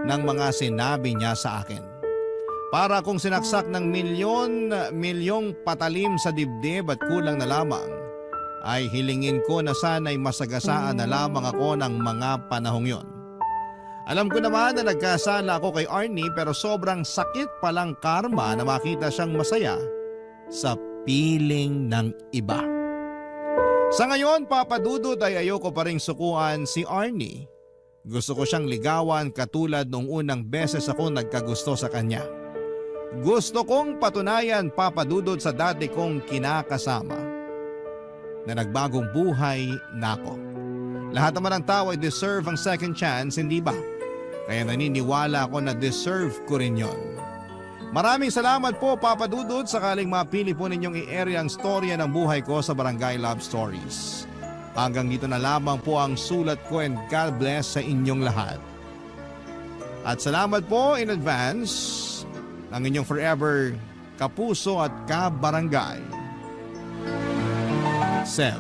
ng mga sinabi niya sa akin. Para kung sinaksak ng milyong patalim sa dibdib at kulang na lamang, ay hilingin ko na sana'y masagasaan na lamang ako ng mga panahong yon. Alam ko naman na nagkasala ako kay Arnie pero sobrang sakit palang karma na makita siyang masaya sa piling ng iba. Sa ngayon, Papa Dudut, ay ayoko pa ring sukuan si Arnie. Gusto ko siyang ligawan katulad nung unang beses ako nagkagusto sa kanya. Gusto kong patunayan, Papa Dudut, sa dati kong kinakasama na nagbagong buhay na ako. Lahat naman ng tao ay deserve ang second chance, hindi ba? Kaya naniniwala ako na deserve ko rin yon. Maraming salamat po, Papa Dudut, sakaling mapili po ninyong i-area ang storya ng buhay ko sa Barangay Love Stories. Hanggang dito na lamang po ang sulat ko and God bless sa inyong lahat. At salamat po in advance ng inyong forever kapuso at kabarangay, Sev.